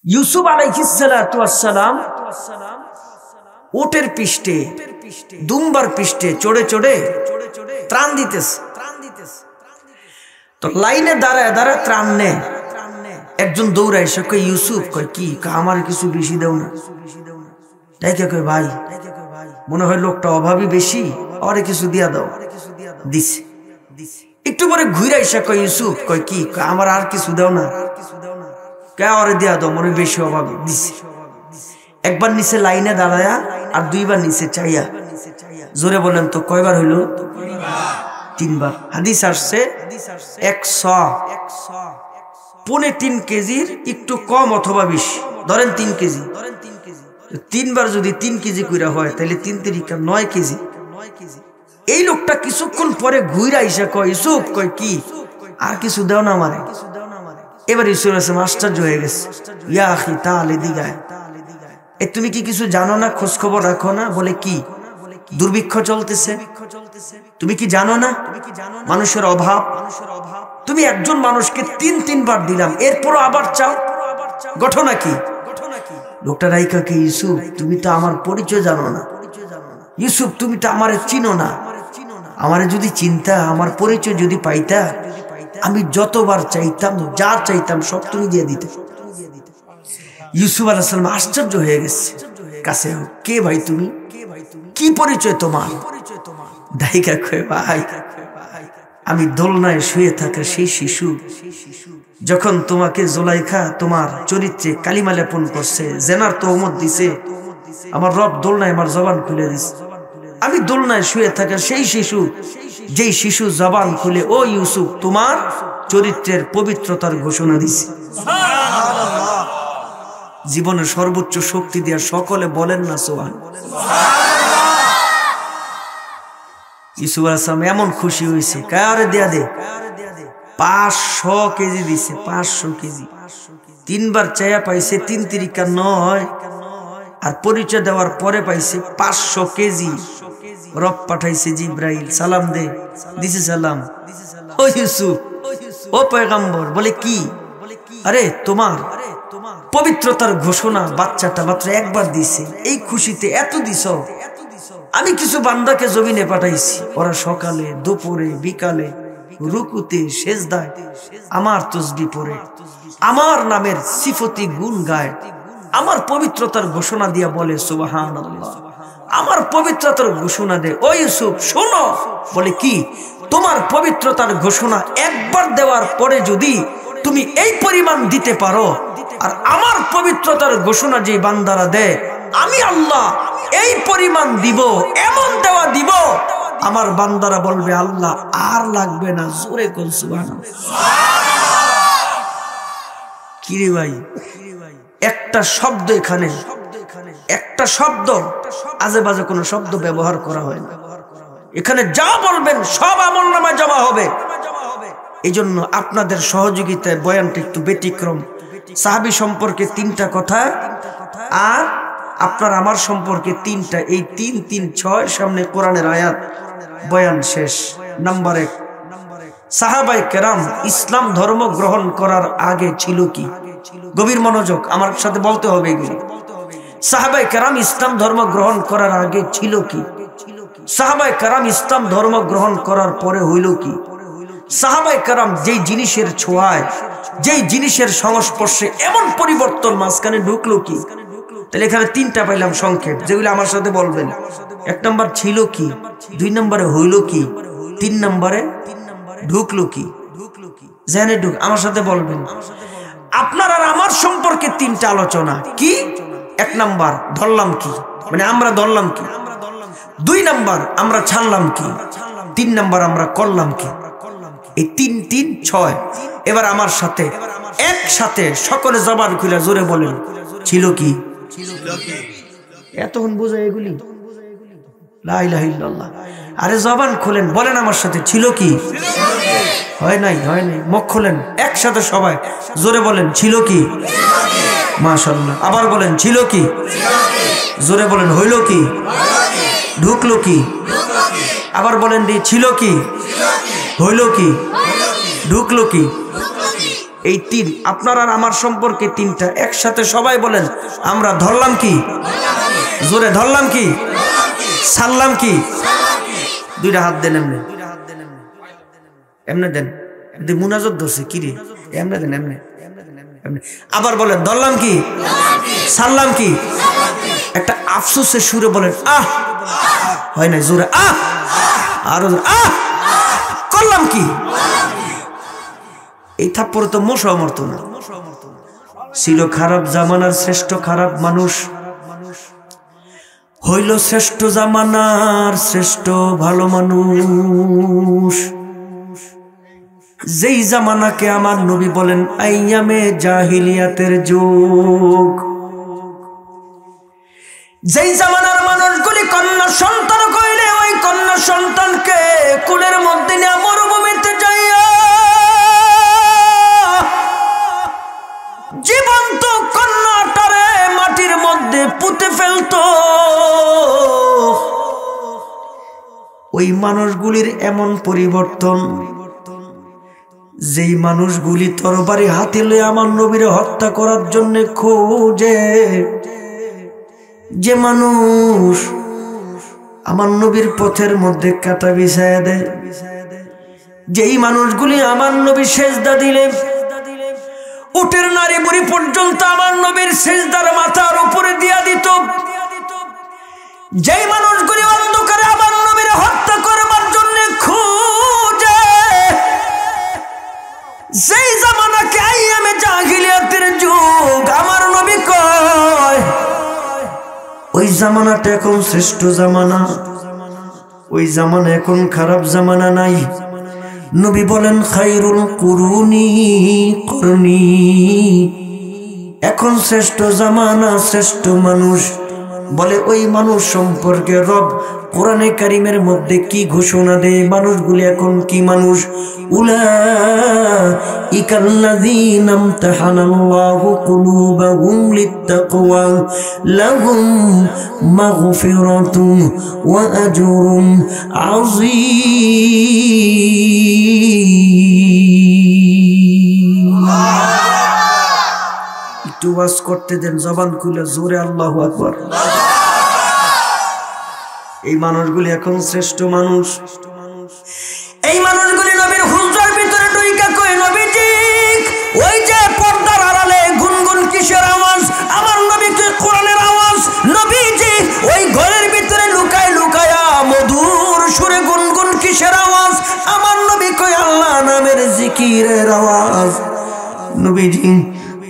ইউসুফ আলাইহিস সালাতু ওয়াস সালাম ওটের পৃষ্ঠে দুম্বার পৃষ্ঠে চড়ে চড়ে ত্রাণ দিতেছে। তো লাইনে দাঁড়ায় দাঁড়ায় ত্রাণ নেয়। একজন দৌড়ায় এসে কয় ইউসুফ, কয় কি, আমার কিছু বেশি দেও না। ডাইকে কয় ভাই, মনে হয় লোকটা অভাবী বেশি, আরে কিছু দিয়া দাও। দিছে। একটু পরে ঘুরে এসে কয় ইউসুফ, কয় কি, আমার আর কিছু দাও না। কে আরে দিয়া দাও, মনে বেশি অভাবী। দিছে। একবার নিচে লাইনে দাঁড়ায়া আর দুইবার নিচে চাইয়া। জোরে বলেন তো কয়বার হইল? তিনবার। হাদিস আসছে 100.3 কেজির একটু কম অথবা বেশি, ধরেন 3 কেজি। তিনবার যদি 3 কেজি কইরা হয় তাহলে 3 তিরিকা 9 কেজি। এই লোকটা কিছুক্ষণ পরে ঘুরে আইসা কয় ইউসুফ, কয় কি, আর কিছু দাও না আমারে। এবার ইউসুফ আসলাম আশ্চর্য হয়ে গেছে। ইয়া আখি তাহলে দিগায়, তুমি কি কিছু জানো না, খোঁজ খবর রাখো না? বলে কি, দুর্ভিক্ষ চলতেছে, তুমি কি জানো না? মানুষের অভাব। তুমি একজন মানুষকে 3-3 বার দিলাম, এরপরও আবার চাও, ঘটনা কি? লোকটা রাইকা কে, ইউসুফ তুমি তো আমার পরিচয় জানো না, ইউসুফ তুমি তো আমারে চিনো না, আমারে যদি চিন্তা, আমার পরিচয় যদি পাইতা, আমি যতবার চাইতাম, যা চাইতাম সব তুমি দিয়ে দিতে। ইউসুফ আলাইহিস সালাম আশ্চর্য হয়ে গেছে। কাছে কে ভাই তুমি, কি পরিচয় তোমার? দাইকা কয় ভাই, আমি দোলনায় শুয়ে থাকা সেই শিশু, যখন তোমাকে জুলাইখা তোমার চরিত্রে কালিমা লেপন করছে, জেনার তহমত দিছে, আমার রব দোলনায় আমার জবান খুলে দিছে। আমি দোলনায় শুয়ে থাকা সেই শিশু, যেই শিশু জবান খুলে ও ইউসুফ তোমার চরিত্রের পবিত্রতার ঘোষণা দিছে। জীবনের সর্বোচ্চ শক্তি দিয়া সকলে বলেন না সুবহানাল্লাহ। ইউসুফ আলাইহিস সালাম এমন খুশি হয়েছে, কারে দেয়া দে, 500 কেজি দিছে, 500 কেজি। 3বার চায়া পাইছে 3 তিরিকা 9, আর পরিচয় দেওয়ার পরে পাইছে 500 কেজি। রব পাঠাইছে জিব্রাইল, সালাম দে, দিছে সালাম। ও ইউসুফ, ও পয়গম্বর, বলে কি, আরে তোমার পবিত্রতার ঘোষণা বাচ্চাটা মাত্র একবার দিছে, এই খুশিতে এত দিছ। আমি কিছু বান্দাকে জমিনে পাঠাইছি, ওরা সকালে দুপুরে বিকালে রুকুতে সেজদায় আমার তাসবিহ পড়ে, আমার নামের সিফতি গুণ গায়, আমার পবিত্রতার ঘোষণা দিয়া বলে সুবহানাল্লাহ, আমার পবিত্রতার ঘোষণা দে। ও ইউসুফ শোনো, বলে কি, তোমার পবিত্রতার ঘোষণা একবার দেওয়ার পরে যদি তুমি এই পরিমাণ দিতে পারো, আর আমার পবিত্রতার ঘোষণা যে বান্দারা দেয়, আমি আল্লাহ এই পরিমাণ দিব, এমন দেওয়া দিব, আমার বান্দারা বলবে আল্লাহ আর লাগবে না। জোরে কল সুবহানাল্লাহ। কি রে ভাই, একটা শব্দ এখানে, একটা শব্দ, আজে বাজে কোনো শব্দ ব্যবহার করা হয় না। এখানে যা বলবেন সব আমলনামায় জমা হবে। এই জন্য আপনাদের সহযোগিতায় বয়ানটা একটু ব্যতিক্রম। সাহাবী সম্পর্কে 3টা কথা, আর আপনার আমার সম্পর্কে 3টা, এই 3, 3, 6 সামনে কোরআনের আয়াত, বয়ান শেষ। নাম্বার 1, সাহাবায়ে কেরাম ইসলাম ধর্ম গ্রহণ করার আগে ছিল কি? গভীর মনোযোগ, আমার সাথে বলতে হবে এগুলো। সাহাবায়ে কেরাম ইসলাম ধর্ম গ্রহণ করার আগে ছিল কি? সাহাবায়ে কেরাম ইসলাম ধর্ম গ্রহণ করার পরে হইল কি? সাহাবায়ে কেরাম যেই জিনিসের ছোঁয়ায়, যেই জিনিসের সংস্পর্শে এমন পরিবর্তন মাঝখানে ঢুকলো কি? তাহলে এখানে 3টা পাইলাম সংক্ষেপ, যেগুলো আমার সাথে বলবেন। 1 নম্বর ছিল কি, 2 নম্বরে হইল কি, 3 নম্বরে ঢুকলো কি? জেনে ঢুক, আমার সাথে বলবেন। আপনার আর আমার সম্পর্কে 3টা আলোচনা কি? 1 নম্বর ধরলাম কি, মানে আমরা ধরলাম কি। 2 নম্বর আমরা ছাড়লাম কি। 3 নম্বর আমরা করলাম কি। এই 3, 3, 6। এবার আমার সাথে একসাথে সকলে জবান খুলে জোরে বলেন, ছিল কি? এতক্ষণ বোঝা এগুলি? লা ইলাহা ইল্লাল্লাহ। আরে জবান খুলেন, বলেন আমার সাথে, ছিল কি? হয় নাই, হয় নাই, মুখ খুলেন একসাথে সবাই জোরে বলেন, ছিল কি? মাশাআল্লাহ। আবার বলেন, ছিল কি? জোরে বলেন, হইল কি? ঢুকলো কি? আবার বলেন, ছিল কি? হইল কি? ঢুকলো কি? এই তিন আপনার আর আমার সম্পর্কে তিনটা একসাথে সবাই বলেন আমরা ধরলাম কি জোরে ধরলাম কি সারলাম কি দুইটা হাত দেন এমনি এমনি দেন মুনাজাত ধরছে কি রে এমনি দেন এমনি আবার বলেন ধরলাম কি সারলাম কি একটা আফসোসের সুরে বলেন আহ হয় না জোরে আহ আরো আহ করলাম কি এই থাপ্পড়ে তো মশা মরতো না ছিল খারাপ জামানার শ্রেষ্ঠ খারাপ মানুষ হইল শ্রেষ্ঠ জামানার শ্রেষ্ঠ ভালো মানুষ যেই জামানাকে আমার নবী বলেন আইয়ামে জাহিলিয়াতের যুগ যেই জামানার মানুষগুলি কন্যা সন্তান কইলে ওই কন্যা সন্তানকে কুলের মধ্যে নিয়ে মরুভূমিতে যাইয়া জীবন্ত কন্যাটারে মাটির মধ্যে পুঁতে ফেলতো ওই মানুষগুলির এমন পরিবর্তন যেই মানুষগুলি তরবারি হাতে লয়ে আমার নবীরে হত্যা করার জন্য খোঁজে যে মানুষ আমার নবীর পথের মধ্যে কাঁটা বিছায়া দেয় যেই মানুষগুলি আমার নবী সেজদা দিলে উটের নারী বুড়ি পর্যন্ত আমার নবীর সেজদার মাথার উপরে দিয়া দিত যেই মানুষগুলি অন্ধকারে আমার নবীর হত্যা করবার জন্য খুঁজে যেই জামানাকে আইয়ামে জাহিলিয়াতের যুগ আমার নবী কয় ওই জামানাটা এখন শ্রেষ্ঠ জামানা ওই জামানা এখন খারাপ জামানা নাই নবী বলেন খায়রুল কুরুনি করনি এখন শ্রেষ্ঠ জামানা শ্রেষ্ঠ মানুষ বলে ওই মানুষ সম্পর্কে রব কোরআনে কারিমের মধ্যে কি ঘোষণা দেয় মানুষগুলি এখন কি মানুষ উলাইকাল্লাযীনা ইমতাহানাল্লাহু কুলুবাহুম লিত্তাকওয়া লাহুম মাগফিরাতুন ওয়া আজরুন আযীম একটু ওয়াজ করতে দেন জবান খুলে জোরে আল্লাহু আকবার এই মানুষগুলি এখন শ্রেষ্ঠ মানুষ এই মানুষগুলি নবীর হুজরার ভিতরে ঢুইকা কই নবীজি ওই যে পর্দার আড়ালে গুনগুন কিসের আওয়াজ আমার নবীকে কোরআনের আওয়াজ নবীজি ওই ঘরের ভিতরে লুকায় লুকায়া মধুর সুরে গুনগুন কিসের আওয়াজ আমার নবী কই আল্লাহ নামের জিকিরের আওয়াজ নবীজি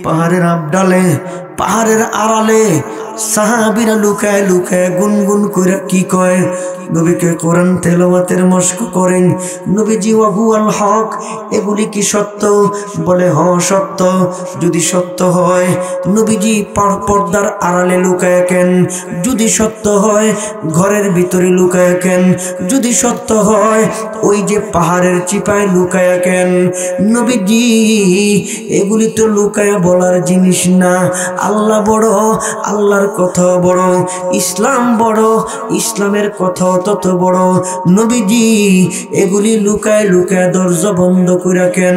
পাহাড়ের আবডালে পাহাড়ের আড়ালে সাহাবীরা লুকায় লুকায় গুনগুন করে কি কয় নবীকে কোরআন তেলাওয়াতের মশক করেন নবীজি ওয়াহুয়াল হক এগুলি কি সত্য বলে হ্যাঁ সত্য যদি সত্য হয় নবীজি পর্দার আড়ালে লুকায় কেন যদি সত্য হয় ঘরের ভিতরে লুকায় কেন যদি সত্য হয় ওই যে পাহাড়ের চিপায় লুকায় কেন নবীজি এগুলি তো লুকায় বলার জিনিস না আল্লাহ বড় আল্লাহর কথা বড় ইসলাম বড় ইসলামের কথা তত বড় নবীজি এগুলি লুকায় লুকায় দরজা বন্ধ করে রাখেন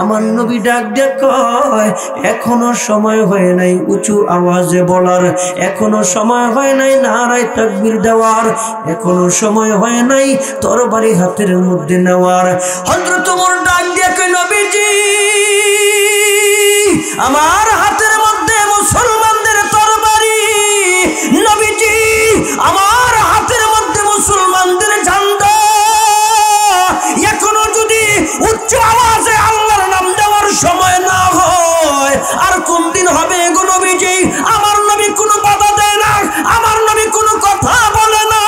আমার নবী ডাক ডাক কয় এখনো সময় হয় নাই উঁচু আওয়াজে বলার এখনো সময় হয় নাই নারায়ে তাকবীর দেওয়ার এখনো সময় হয় নাই তরবারি হাতের মধ্যে নেওয়ার হযরত ওমর ডাক দিয়ে কয় নবীজি আমার হাতের মধ্যে মুসলমানদের তরবারি নবীজি আমার হাতের মধ্যে মুসলমানদের ঝান্ডা এখনো যদি উচ্চ আওয়াজে আল্লাহর নাম দেওয়ার সময় না হয় আর কোন দিন হবে গো নবীজি আমার নবী কোনো বাধা দেয় না আমার নবী কোনো কথা বলে না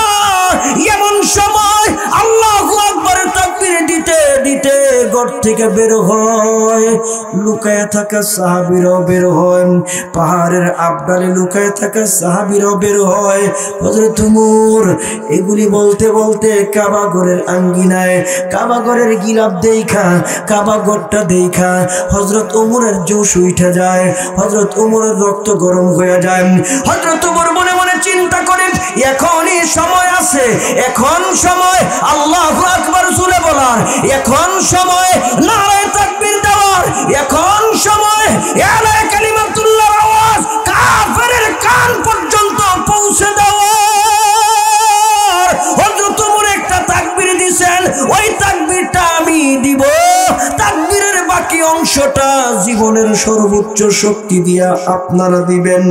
এমন সময় আল্লাহু আকবার তাকবীর দিতে দিতে ঘর থেকে বের হয় লুকায় থাকা সাহাবীরাও বের হয় পাহাড়ের আবডালে লুকায় থাকা সাহাবীরাও বের হয় হযরত ওমর এগুলি বলতে বলতে কাবা ঘরের আঙ্গিনায় কাবা ঘরের গিলাপ দেখা কাবা ঘরটা দেখা হযরত ওমরের জোশ উঠে যায় হযরত ওমরের রক্ত গরম হয়ে যায় হযরত ওমর মনে মনে চিন্তা করেন এখনই সময় আছে এখন সময় আল্লাহু আকবার জুড়ে বলার এখন সময় নারায়ে তাকবীর দেওয়ার পর এখন সময় এলা কালিমাতুল্লাহর আওয়াজ কাফেরের কান পর্যন্ত পৌঁছে দেওয়ার। হযরত ওমর একটা তাকবীর দিবেন, ওই তাকবীরটা আমি দিব, তাকবীরের বাকি অংশটা জীবনের সর্বোচ্চ শক্তি দিয়া আপনারা দিবেন।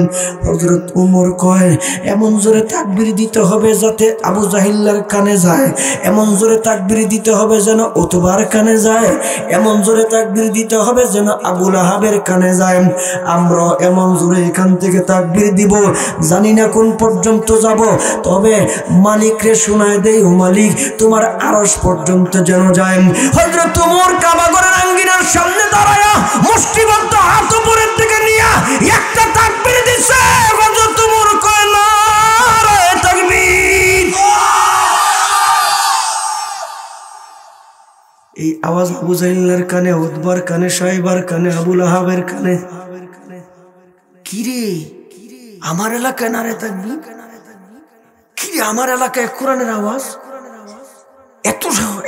হযরত ওমর কয় এমন জোরে তাকবীর দিতে হবে যাতে আবু জাহিল্লার কানে যায়, এমন জোরে তাকবীর দিতে হবে যেন উতবার কানে যায়, এমন জোরে তাকবীর দিতে হবে যেন আবু লাহাবের কানে যায়। আমরা এমন জোরে এখান থেকে তাকবীর দিব, জানি না কোন পর্যন্ত যাব, তবে মালিকরে শোনায় দেই, ও মালিক তোমার আরশ পর্যন্ত যেন যায়। হযরত ওমর কাবা ঘরের আঙ্গিনার সামনে দাঁড়ায়া মুষ্টিবদ্ধ হাত উপরের দিকে নিয়ে একটা তাকবীর দিছে। হযরত ওমর কয় নারে তাকবীর। এই আওয়াজ আবু জাহিলের কানে, উতবার কানে, সাইবার কানে, আবু লাহাবের কানে। কিরে আমার এলাকায় নারে তাকবীর, কিরে আমার এলাকায় কোরআনের আওয়াজ,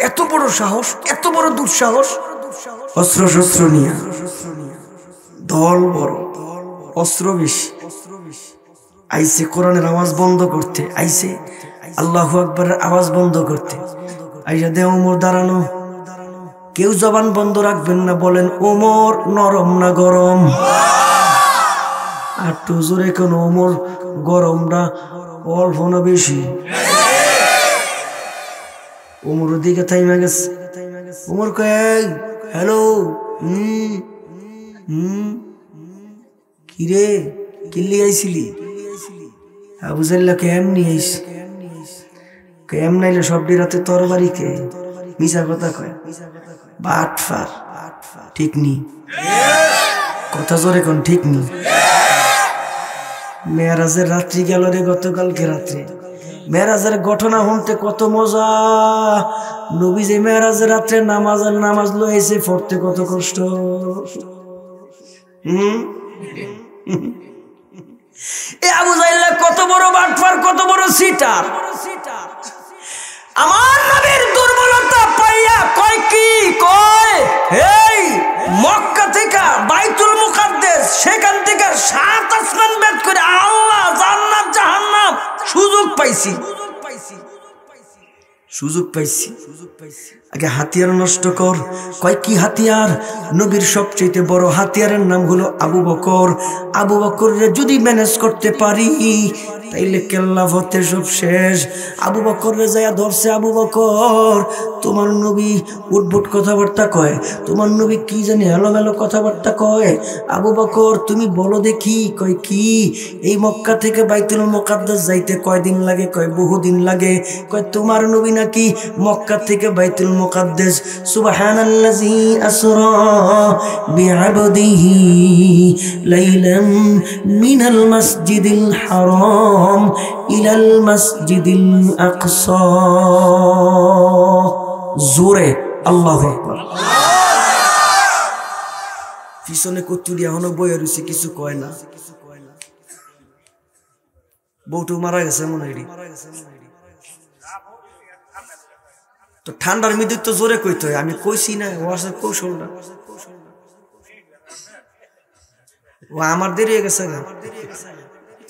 এত বড় সাহস, এত বড় দুঃসাহস। অস্ত্র শস্ত্র নিয়ে দল বড়, অস্ত্র বেশি, আইসে কোরআনের আওয়াজ বন্ধ করতে, আইসে আল্লাহু আকবারের আওয়াজ বন্ধ করতে। আইসা দে ওমর দাঁড়ানো, কেউ জবান বন্ধ রাখবেন না, বলেন ওমর নরম না গরম? আর তো জোরে কোন ওমর গরম না অল্প না বেশি? ওমর দিকে থাইমা গেছে। ওমর কয় হ্যালো, কিরে কিল্লি আইছিলি? আবু জাহিল এমনি আইস, কেম নাইলে সব রাতে তরবারি কে মিছা কথা কয়, বাটফার, ঠিক নি কথা জোরে কোন ঠিক নি? মেরাজের রাত্রি গেল রে গতকালকে রাত্রে। মেরাজের ঘটনা শুনতে কত মজা। নবী যে মেরাজের রাত্রে নামাজ লইছে পড়তে কত কষ্ট। এ আবু জাহিল কত বড় বাটফার, কত বড় সিটার। আমার নবীর দুর্বলতা পাইয়া কয় কি কয়, এই মক্কা থেকে বাইতুল মুকাদ্দাস, সেখান থেকে 7 আসমান ভেদ করে আল্লাহ জান্নাত জাহান্নাম সুযোগ পাইছি। আগে হাতিয়ার নষ্ট কর। কয় কি হাতিয়ার? নবীর সবচেয়ে বড় হাতিয়ারের নাম হলো আবু বকর। আবু বকররে যদি ম্যানেজ করতে পারি তাইলে কেল্লা ফতে সব শেষ। আবু বকররে যায়া ধরছে, আবু বকর তোমার নবী উটবুট কথাবার্তা কয়, তোমার নবী কি জানি এলোমেলো কথাবার্তা কয়। আবু বকর তুমি বলো দেখি। কয় কি? এই মক্কা থেকে বাইতুল মুকাদ্দাস যাইতে কয়দিন লাগে? কয় বহুদিন লাগে। কয় তোমার নবী নাকি মক্কা থেকে বাইতুল মুকাদ্দাস সুবহানাল্লাযী আসরা বিআবদিহি লাইলাম মিনাল মাসজিদিল হারাম ইলাল মাসজিদিল আকসা। জোরে আল্লাহু আকবার। পিছনে কতুরিয়া হনো বইয়া রয়েছে, কিছু কয় না। বউটু মারা গেছে মনে হয়। তো ঠান্ডার মৃত্যু তো জোরে কইতে হয়, আমি কইছি না ওয়াসের কৌশলটা। ও আমার দেরি হয়ে গেছে গা।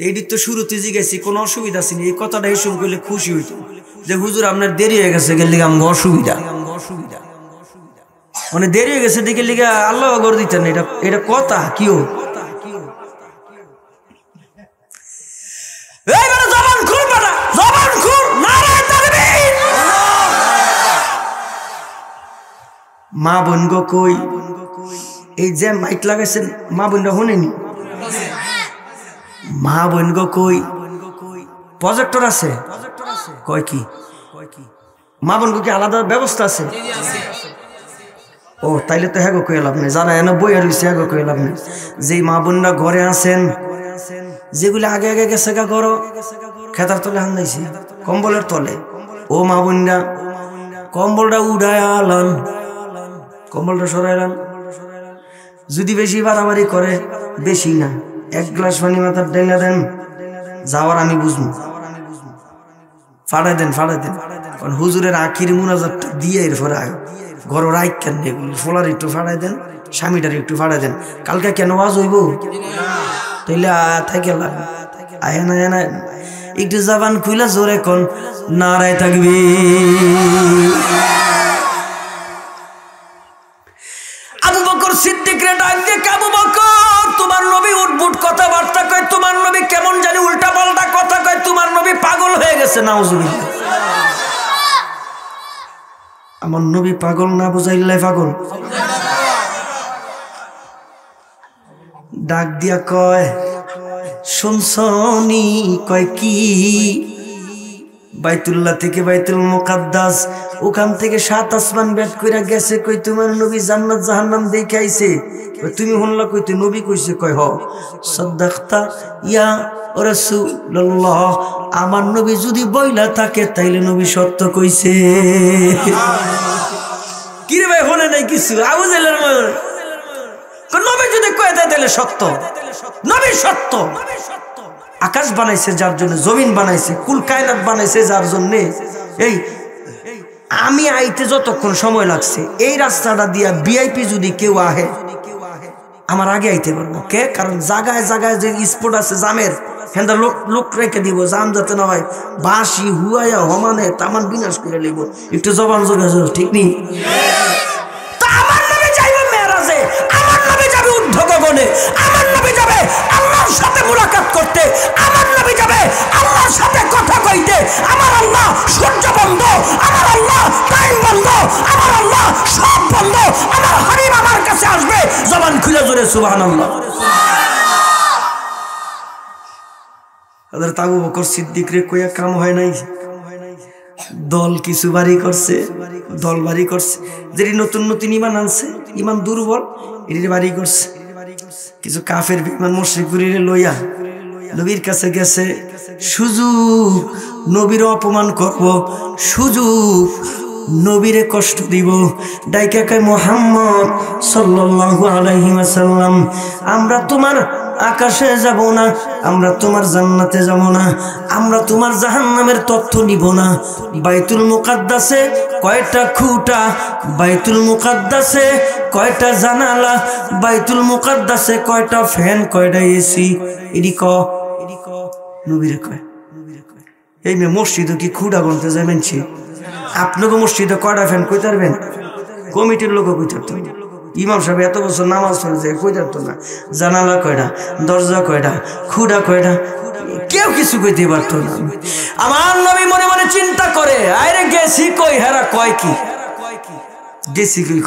এইটি তো শুরুতে জিজ্ঞাসি, কোনো অসুবিধা ছিল? এই কথাটা হিসেব করলে খুশি হইত যে হুজুর আপনার দেরি হয়ে গেছে, গেলে আমার অসুবিধা, মানে দেরি হয়ে গেছে দেখে লিগা আল্লাহ গর দিতেন। এটা কথা কি ও মা বোন গো কই? এই যে মাইক লাগাইছেন মা বোনরা শুনেনি? মা বোন গো কই? প্রজেক্টর আছে? কয় কি মা বোন গো কি আলাদা ব্যবস্থা আছে? ও তাইলে তো হ্যাঁ গো কই লাভ নেই, যারা এনে বইয়া রয়েছে হ্যাঁ গো কই লাভ নেই। যেই মা বোনরা ঘরে আছেন, যেগুলো আগে আগে গেছে গা করো, খেতার তলে হান্দাইছি, কম্বলের তলে, ও মা বোনরা কম্বলটা উড়ায় আলান, কম্বলটা সরাইলাম। যদি বেশি বাড়াবাড়ি করে, বেশি না, 1 গ্লাস পানি মাথার ঢেলে দেন, যাওয়ার আমি বুঝবো, ফাড়াই দেন। কারণ হুজুরের আখির মুনাজাতটা দিয়ে এরপরে ঘর রাইক কেন ফোলার একটু ফাড়াই দেন, স্বামীটার একটু ভাড়া দেন, কালকে কেন ওয়াজ হইব তাইলে থাকে আয় না না একটু জবান খুইলা জোরে কোন নারায় থাকবি। আবু বকর সিদ্দিক রে ডাক দিয়ে, আবু বকর তোমার নবী উঠবুট কথাবার্তা কয়, তোমার নবী কেমন জানি উল্টা পাল্টা কথা কয়, তোমার নবী পাগল হয়ে গেছে। নাউজুবিল্লাহ। আমার নবী পাগল না বুঝাইল্লাই পাগল। ডাক দিয়া কয় শুনছনি? কয় কি? বাইতুল্লাহ থেকে বাইতুল মুকাদ্দাস, ওখান থেকে 7 আসমান বেদ কইরা গেছে। কই তোমার নবী জান্নাত জাহান্নাম দেখে আইছে। তুমি শুনলা? কইতে নবী কইছে। কয় হ। সাদাক্তা ইয়া রাসূলুল্লাহ, আমার নবী যদি বইলা থাকে তাইলে নবী সত্য কইছে। কি রে ভাই হনে নাই কিছু? আবু জাহেলের নবী যদি কয় দেয় তাইলে সত্য। নবী সত্য। আকাশ বানাইছে যার জন্য, জমিন বানাইছে, কুল কায়নাত বানাইছে যার জন্য। এই আমি আইতে যতক্ষণ সময় লাগছে, এই রাস্তাটা দিয়া ভিআইপি যদি কেউ আহে আমার আগে আইতে পারবো। কে? কারণ জায়গায় জায়গায় যে স্পট আছে জামের, হেন্দা লোক রেখে দিব, জাম যাতে না হয় বাঁশি হুয়াইয়া হমানে তামান বিনাশ করে লিব। একটু জবান জোরে ঠিক নেই? আমার নবী যাইবে মেরাজে, আমার নবী যাবে ঊর্ধ্ব গগনে, আমার নবী যাবে আল্লাহর সাথে মুলাকাত করতে, আমার নবী যাবে আল্লাহর সাথে কথা কইতে। আমার আল্লাহ সূর্য বন্ধ, আমার আল্লাহ টাইম বন্ধ, আমার আল্লাহ সব বন্ধ। আমার হাবিব আমার কাছে আসবে। জবান খুলে জোরে সুবহানাল্লাহ। হযরত আবু বকর সিদ্দিক রে কইয়া কাম হয় নাই। দল কিছু বাড়ি করছে, দল বাড়ি করছে। যেটি নতুন নতুন ইমান আনছে, ইমান দুর্বল, এটি বাড়ি করছে। কিছু কাফের বিমান মুশরিকগুলিরে লইয়া নবীর কাছে গেছে। সুযোগ নবীর অপমান করব, সুযোগ নবীরে কষ্ট দিব। ডাইকা কয় মুহাম্মদ সাল্লাল্লাহু আলাইহি ওয়াসাল্লাম, আমরা তোমার আকাশে যাব না, আমরা তোমার জান্নাতে যাব না, আমরা তোমার জাহান্নামের তথ্য নিব না। বাইতুল মুকাদ্দাসে কয়টা খুঁটা, বাইতুল মুকাদ্দাসে কয়টা জানালা, বাইতুল মুকাদ্দাসে কয়টা ফ্যান, কয়টা এসি, এডি ক নবীরে কয়। এই মে মসজিদে কি খুঁটা গুনতে যাবেন? আপনাকে মসজিদে কয়টা ফ্যান কইতে পারবেন? কমিটির লোক কইতে পারতো। ইমাম সাহেব এত বছর নামাজ পড়ে যায়, কইতে পারতো না। জানালা কয়টা, দরজা কয়টা, খুঁটা কয়টা, কেউ কিছু কইতে পারতো না। আমার নবী মনে মনে চিন্তা করে, আরে গেছি কই, হেরা কয় কি, গেছি কই।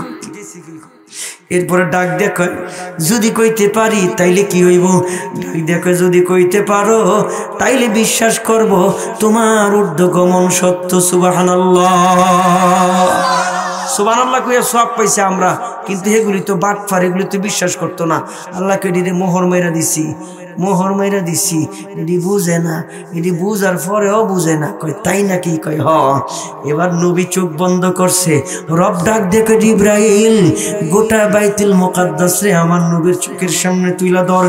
এরপরে ডাক দিয়ে কয় যদি কইতে পারি তাইলে কি হইব? ডাক দিয়ে কয় যদি কইতে পারো তাইলে বিশ্বাস করব তোমার ঊর্ধ্বগমন সত্য। সুবহানাল্লাহ। সুবহানাল্লাহ কইয়া সব পাইছে আমরা, কিন্তু এগুলি তো বাটফার, এগুলি তো বিশ্বাস করতো না। আল্লাহকে এটি মোহর মাইরা দিছি, মোহর মাইরা দিছি। এটি বুঝে না, এটি বুঝার পরেও বুঝে না। কয় তাই নাকি? কয় হ। এবার নবী চোখ বন্ধ করছে। রব ডাক দেখে জিবরাইল, গোটা বাইতুল মুকাদ্দাস রে আমার নবীর চোখের সামনে তুইলা ধর,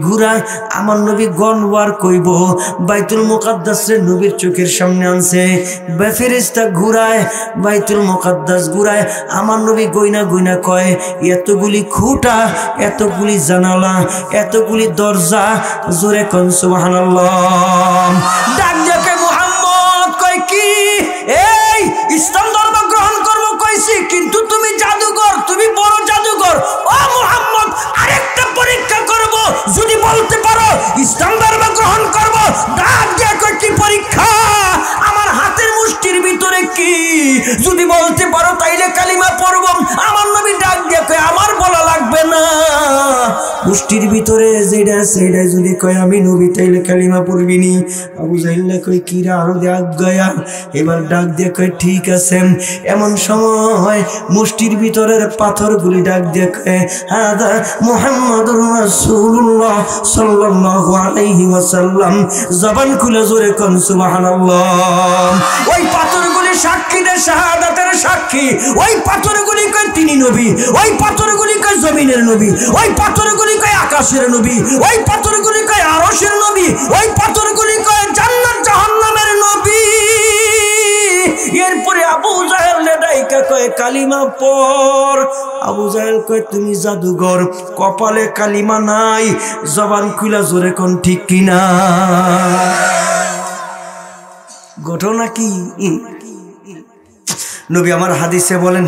ঘুরায়। আমার নবী গনওয়ার কইব, বাইতুল মুকাদ্দাস রে নবীর চোখের সামনে আনছে। ফেরেশতা ঘুরায়, বাইতুল মুকাদ্দাস ঘুরায়। আমার নবী গইনা গইনা কয় এতগুলি খুঁটা, এতগুলি জানালা, এতগুলি দরজা। জোরে কোন সুবহানাল্লাহ। ডাক দেখে মুহাম্মদ কয় কি? এই ইসলাম ধর্ম গ্রহণ করব কইছি, কিন্তু তুমি জাদুঘর, তুমি বড় জাদুঘর। ও মুহাম্মদ, আরেকটা পরীক্ষা করব, যদি বলতে পারো ইসলাম ধর্ম গ্রহণ করব। ডাক দিয়ে কয় কি পরীক্ষা? আমার হাতের মুষ্টির ভিতরে কি, যদি বলতে পারো তাইলে কালিমা পড়ব। আমার নবী ডাক দিয়ে কয় আমার বলা লাগবে না, মুষ্টির ভিতরে যেটা সেটা যদি কয় আমি নবী তাইলে কালিমা পড়বি নি। আবু জাহেল কয় কিরা আরো ডাক গয়া। এবার ডাক দিয়ে কয় ঠিক আছে। এমন সময় মুষ্টির ভিতরের পাথরগুলি ডাক দিয়ে কয় হাদা মুহাম্মাদুর রাসূলুল্লাহ সাল্লাল্লাহু আলাইহি ওয়াসাল্লাম। জবান খুলে জোরে কোন সুবহানাল্লাহ। ওই পাথরগুলি সাক্ষী দে, শাহাদাতের সাক্ষী। ওই পাথরগুলি কয় তিনি নবী, ওই পাথরগুলি কয় জমিনের নবী, ওই পাথরগুলি কয় আকাশের নবী, ওই পাথরগুলি কয় আরশের নবী, ওই পাথরগুলি কয় জান্নাত জাহান্নামের নবী। এরপরে আবু জাহেল ডাইকা কয় কালিমা পড়। আবু জাহেল কয় তুমি জাদুঘর, কপালে কালিমা নাই, জবান খুলা জোরে কোন ঠিক কিনা? ঘটনা কি? নবী আমার হাদিসে বলেন,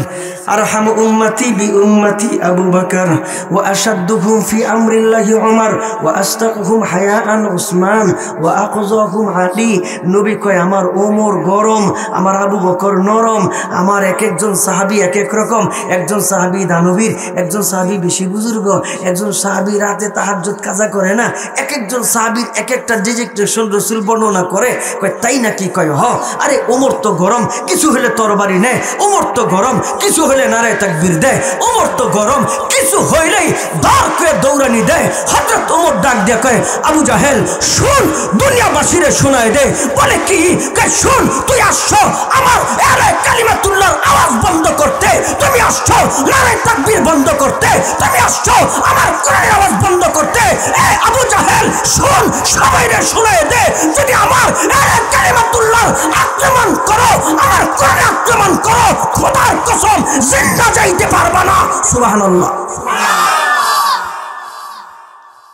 আরহাম উম্মতি বি উম্মতি আবু বকর ওয়া আশাদ্দুহুম ফি আমরিল্লাহি উমর ওয়া আস্তাকহুম হায়াআন উসমান ওয়া আকযাহুম আলী। নবী কয় আমার ওমর গরম, আমার আবু বকর নরম। আমার এক একজন সাহাবী এক এক রকম। একজন সাহাবী দানবীর, একজন সাহাবী বেশি বুজুর্গ, একজন সাহাবী রাতে তাহাজ্জুদ কাজা করে না। এক একজন সাহাবীর এক একটা ডিজিকটেশন রাসূল বর্ণনা করে। কয় তাই নাকি? কয় হ। আরে ওমর তো গরম, কিছু হলে তরবারি নেয়। ওমর তো গরম, কিছু হলে নারায়ে তাকবীর দেয়। ওমর তো গরম, কিছু হইলেই দাঁড় করে দৌড়ানি দেয়। হযরত ওমর ডাক দিয়ে কয়, আবু জাহেল শুন, দুনিয়াবাসীরে শোনায় দে। বলে কি? কয় শুন, তুই আসছো আমার আরে কালিমাতুল্লাহর আওয়াজ বন্ধ করতে, তুমি আসছো নারায়ে তাকবীর বন্ধ করতে, তুমি আসছো আমার কোরআনের আওয়াজ বন্ধ করতে। এ আবু জাহেল শুন, সবাইরে শোনায় দে, যদি আমার আরে কালিমাতুল্লাহর আক্রমণ করো, আমার কোরআনে আক্রমণ করো, খোদার কসম জিন্দা যাইতে পারবা না। সুবহানাল্লাহ।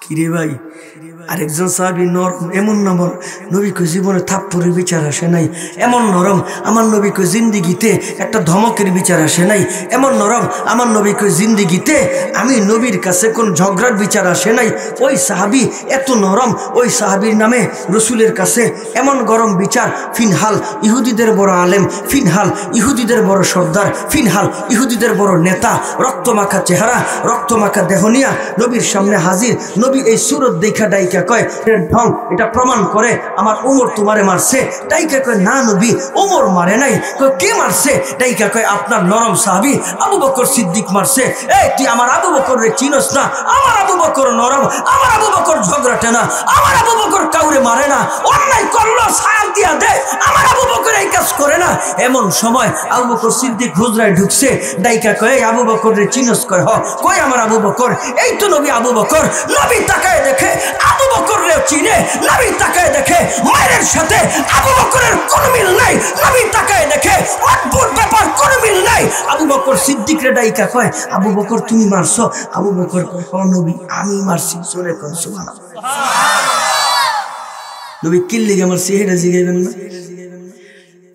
কিরে ভাই, আরেকজন সাহাবী নরম, এমন নরম, নবীকে জীবনে থাপ্পড়ের বিচার আসে নাই। এমন নরম আমার নবীকে জিন্দিগিতে একটা ধমকের বিচার আসে নাই। এমন নরম আমার নবীকে জিন্দিগিতে আমি নবীর কাছে কোন ঝগড়ার বিচার আসে নাই। ওই সাহাবী এত নরম, ওই সাহাবীর নামে রসুলের কাছে এমন গরম বিচার। ফিনহাল ইহুদিদের বড় আলেম, ফিনহাল ইহুদিদের বড় সর্দার, ফিনহাল ইহুদিদের বড় নেতা, রক্তমাখা চেহারা, রক্তমাখা দেহনিয়া নবীর সামনে হাজির। নবী এই সুরত দেখা ডাইকা কয় ঢং, এটা প্রমাণ করে আমার ওমর তোমারে মারছে। ডাইকা কয় না নবী, ওমর মারে নাই। কয় কে মারছে? ডাইকা কয় আপনার নরম সাহাবী আবু বকর সিদ্দিক মারছে। এই তুই আমার আবু বকর রে চিনস না? আমার আবু বকর নরম, আমার আবু বকর ঝগড়াটে না, আমার আবু বকর কাউরে মারে না, অন্যায় করলো সায়াল দিয়া দে, আমার আবু বকর এই কাজ করে না। এমন সময় আবু বকর সিদ্দিক হুজরায় ঢুকছে। ডাইকা কয় আবু বকর রে চিনস? কয় হ। কই আমার আবু বকর? এই তো নবী আবু বকর। নবী তাকায় দেখে আবু বকর রে চিনে। নবী তাকায় দেখে মায়ের সাথে আবু বকরের কোনো মিল নাই। নবী তাকায় দেখে অদ্ভুত ব্যাপার, কোনো মিল নাই। আবু বকর সিদ্দিক রে ডাইকা কয় আবু বকর তুমি মারছো? আবু বকর কয় হ নবী আমি মারছি। জোরে কোন সুবহানাল্লাহ। নবী কি লিগে মারছি এটা জিগাইবেন না,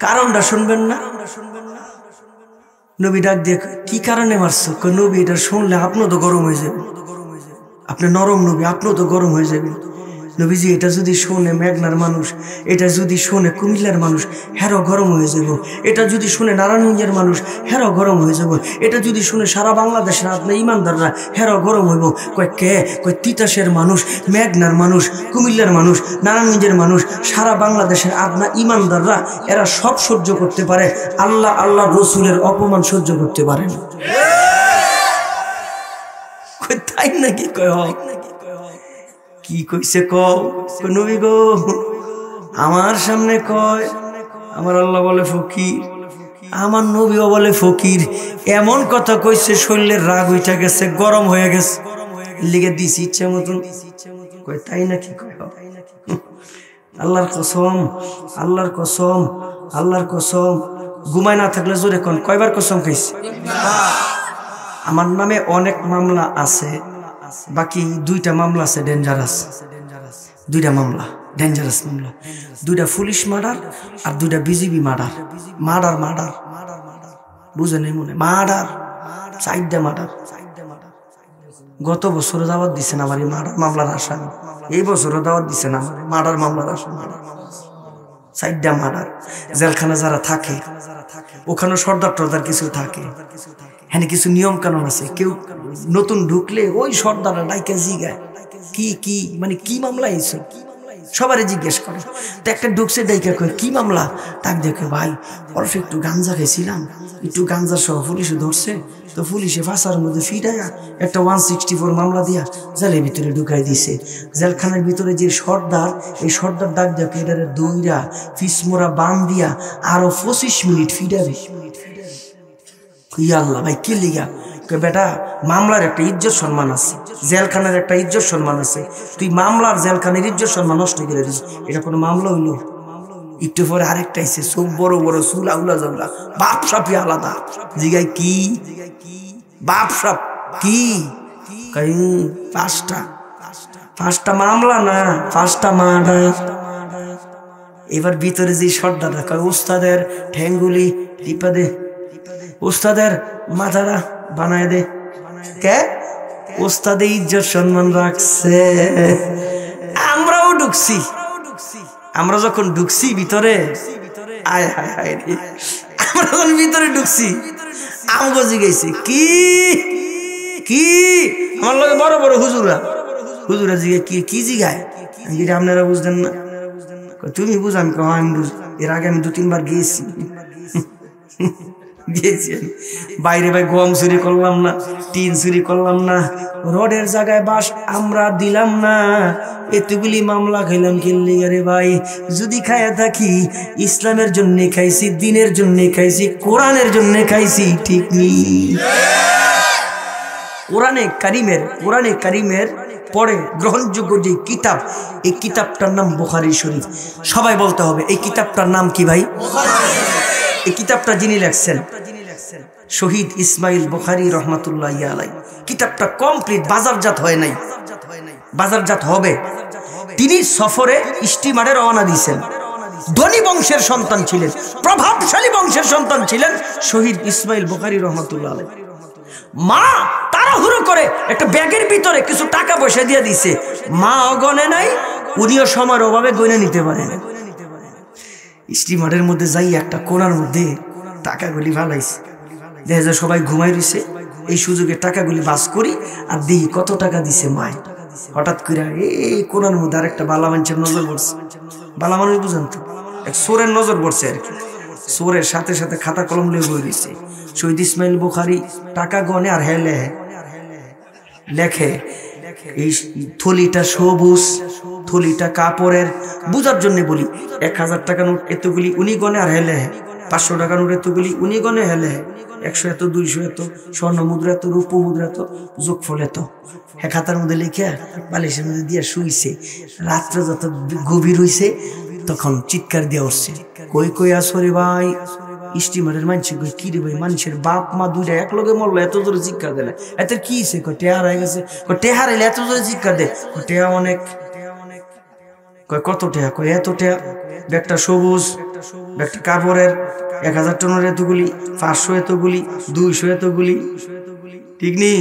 কারণটা শুনবেন না। নবী ডাক দিয়ে কি কারণে মারছো? কয় নবী এটা শুনলে আপনিও তো গরম হয়ে যাবেন, আপনি নরম নবী, আপনিও তো গরম হয়ে যাবেন। নবীজি এটা যদি শোনে মেঘনার মানুষ, এটা যদি শোনে কুমিল্লার মানুষ, হেরো গরম হয়ে যাব। এটা যদি শুনে নারায়ণগঞ্জের মানুষ, হেরো গরম হয়ে যাব। এটা যদি শুনে সারা বাংলাদেশের আপনার ইমানদাররা, হেরো গরম হইব। কয় কে? কয় তিতাসের মানুষ, মেঘনার মানুষ, কুমিল্লার মানুষ, নারায়ণগঞ্জের মানুষ, সারা বাংলাদেশের আপনার ইমানদাররা, এরা সব সহ্য করতে পারে, আল্লাহ আল্লাহ রসুলের অপমান সহ্য করতে পারে না। তাই নাকি? কয় কি কইছে? নবী গো আমার সামনে কয় আমার আল্লাহ বলে ফকির, আমার নবীও বলে ফকির। এমন কথা কইছে শরীরের রাগ উঠে গেছে, গরম হয়ে গেছে, লিগে দিছি ইচ্ছা মতন। কয় তাই নাকি? কয় আল্লাহর কসম, আল্লাহর কসম, আল্লাহর কসম, ঘুমায় না থাকলে জোরে কোন কয়বার কসম খাইছে? আমার নামে অনেক মামলা আছে, বাকি দুইটা মামলা আছে ডেঞ্জারাস, দুইটা মামলা ডেঞ্জারাস মামলা, দুইটা পুলিশ মার্ডার আর দুইটা বিজিবি মার্ডার। মার্ডার মার্ডার বুঝেন মনে? মার্ডার, 4টা মার্ডার। গত বছরও দাওয়াত দিচ্ছেন আমার এই মার্ডার মামলার আসামি, এই বছরও দাওয়াত দিচ্ছেন আমার মার্ডার মামলার আসামি। 4টা মার্ডার। জেলখানা যারা থাকে ওখানে সর্দার টর্দার কিছু থাকে, হ্যাঁ কিছু নিয়ম কানুন আছে। কেউ নতুন ঢুকলে ওই সর্দাররা ডাইকে জিগায় কি কি মানে কি মামলা হয়েছে, সবারই জিজ্ঞেস করে। তো একটা ঢুকছে ডাইকা কয় কি মামলা? তাক দেখে ভাই অল্প একটু গাঞ্জা খাইছিলাম, একটু গাঞ্জা সহ পুলিশে ধরছে, তো পুলিশে ফাঁসার মধ্যে ফিরাইয়া একটা 164 মামলা দিয়া জেলের ভিতরে ঢুকাই দিছে। জেলখানার ভিতরে যে সর্দার, এই সর্দার ডাক দেখে এটারে দইরা ফিসমোরা বান দিয়া আরো 25 মিনিট ফিরাবে। আল্লাহ ভাই কি লিগা? বেটা মামলার একটা ইজ্জত সম্মান আছে, জেলখানার একটা ইজ্জত সম্মান আছে, তুই মামলার জেলখানার ইজ্জত সম্মান নষ্ট করে দিস। এটা কোনো মামলা হইল? একটু পরে আরেকটা এসে চোখ বড় বড়, চুল আউলা জাউলা, বাপ সাপি আলাদা। জিগাই কি বাপ সব কি পাঁচটা মামলা না, 5টা মার্ডার। এবার ভিতরে যে সর্দাররা কয় উস্তাদের ঠ্যাঙ্গুলি টিপা দে, উস্তাদের মাথাটা বানায় দে। কে? উস্তাদে ইজ্জত সম্মান রাখছে। আমরাও ঢুকছি, আমরা যখন ঢুকছি ভিতরে, আয় হায় হায় রে, আমরা যখন ভিতরে ঢুকছি আমগো জিগাইছে কি কি, আমার লগে বড় বড় হুজুরা জিগে কি জিগায়, আপনারা বুঝলেন না? তুমি বুঝ, আমি আমি বুঝ। এর আগে আমি 2-3 বার গিয়েছি। বাইরে ভাই গম চুরি করলাম না, টিন চুরি করলাম না, রডের জায়গায় বাস আমরা দিলাম না, এতগুলি মামলা খাইলাম কিনলি। আরে ভাই যদি খাইয়া থাকি ইসলামের জন্য খাইছি, দিনের জন্য খাইছি, কোরআনের জন্য খাইছি, ঠিক নেই? কোরআনে কারিমের পরে গ্রহণযোগ্য যে কিতাব, এই কিতাবটার নাম বুখারী শরীফ। সবাই বলতে হবে এই কিতাবটার নাম কি ভাই? এই কিতাবটা যিনি লেখছেন শহীদ ইসমাইল বুখারী রহমাতুল্লাহি আলাইহি। কিতাবটা কমপ্লিট, বাজারজাত হয় নাই, বাজারজাত হবে। তিনি সফরে স্টিমারে রওনা দিয়েছেন। ধনী বংশের সন্তান ছিলেন, প্রভাবশালী বংশের সন্তান ছিলেন শহীদ ইসমাইল বুখারী রহমাতুল্লাহি আলাইহি। মা তাড়াহুড়ো করে একটা ব্যাগের ভিতরে কিছু টাকা পয়সা দিয়ে দিছে, মা গনে নাই, উনিও সময়ের অভাবে গনে নিতে পারেন। স্টিমারের মধ্যে যাই একটা কোণার মধ্যে টাকাগুলি ভালাইছে, দেখা যায় সবাই ঘুমাই রয়েছে, এই সুযোগে টাকাগুলি বাস করি আর দিই কত টাকা দিছে মায়। হঠাৎ করে এই কোণার মধ্যে আর একটা বালা মানুষের নজর পড়ছে। বালা মানুষ বুঝেন তো, এক চোরের নজর পড়ছে আর কি। চোরের সাথে সাথে খাতা কলম লিয়ে বই দিছে। শহীদ ইসমাইল বুখারী টাকা গনে আর হেলে লেখে, এই থলিটা সবুজ, থলিটা কাপড়ের। বুঝার জন্য বলি, 1000 টাকা নোট এতগুলি উনি গনে আর হেলে, 500 টাকা নোট এতগুলি উনি গনে হেলে, 100 এত, 200 এত, স্বর্ণ মুদ্রা এত, রূপ মুদ্রা এত, যোগফল এত। হ্যাঁ খাতার মধ্যে লিখে বালিশের মধ্যে দিয়ে শুইছে। রাত্রে যত গভীর হইছে তখন চিৎকার দিয়ে উঠছে, কই কই আসরে ভাই। স্টিমারের মানুষে কই কি রে ভাই, মানুষের বাপ মা দুইটা এক লগে মরলো, এত জোরে চিৎকার দিলে, এত কি হয়েছে? টেহা হয়ে গেছে। টেহা হারাইলে এত জোরে চিৎকার দে? টেহা অনেক। কয় কত টেহা? কয় এত টেহা। ব্যাগটা সবুজ, ব্যাগটা কাপড়ের, 1000 টনের এতগুলি, 500 এতগুলি, 200 এতগুলি, ঠিক নেই?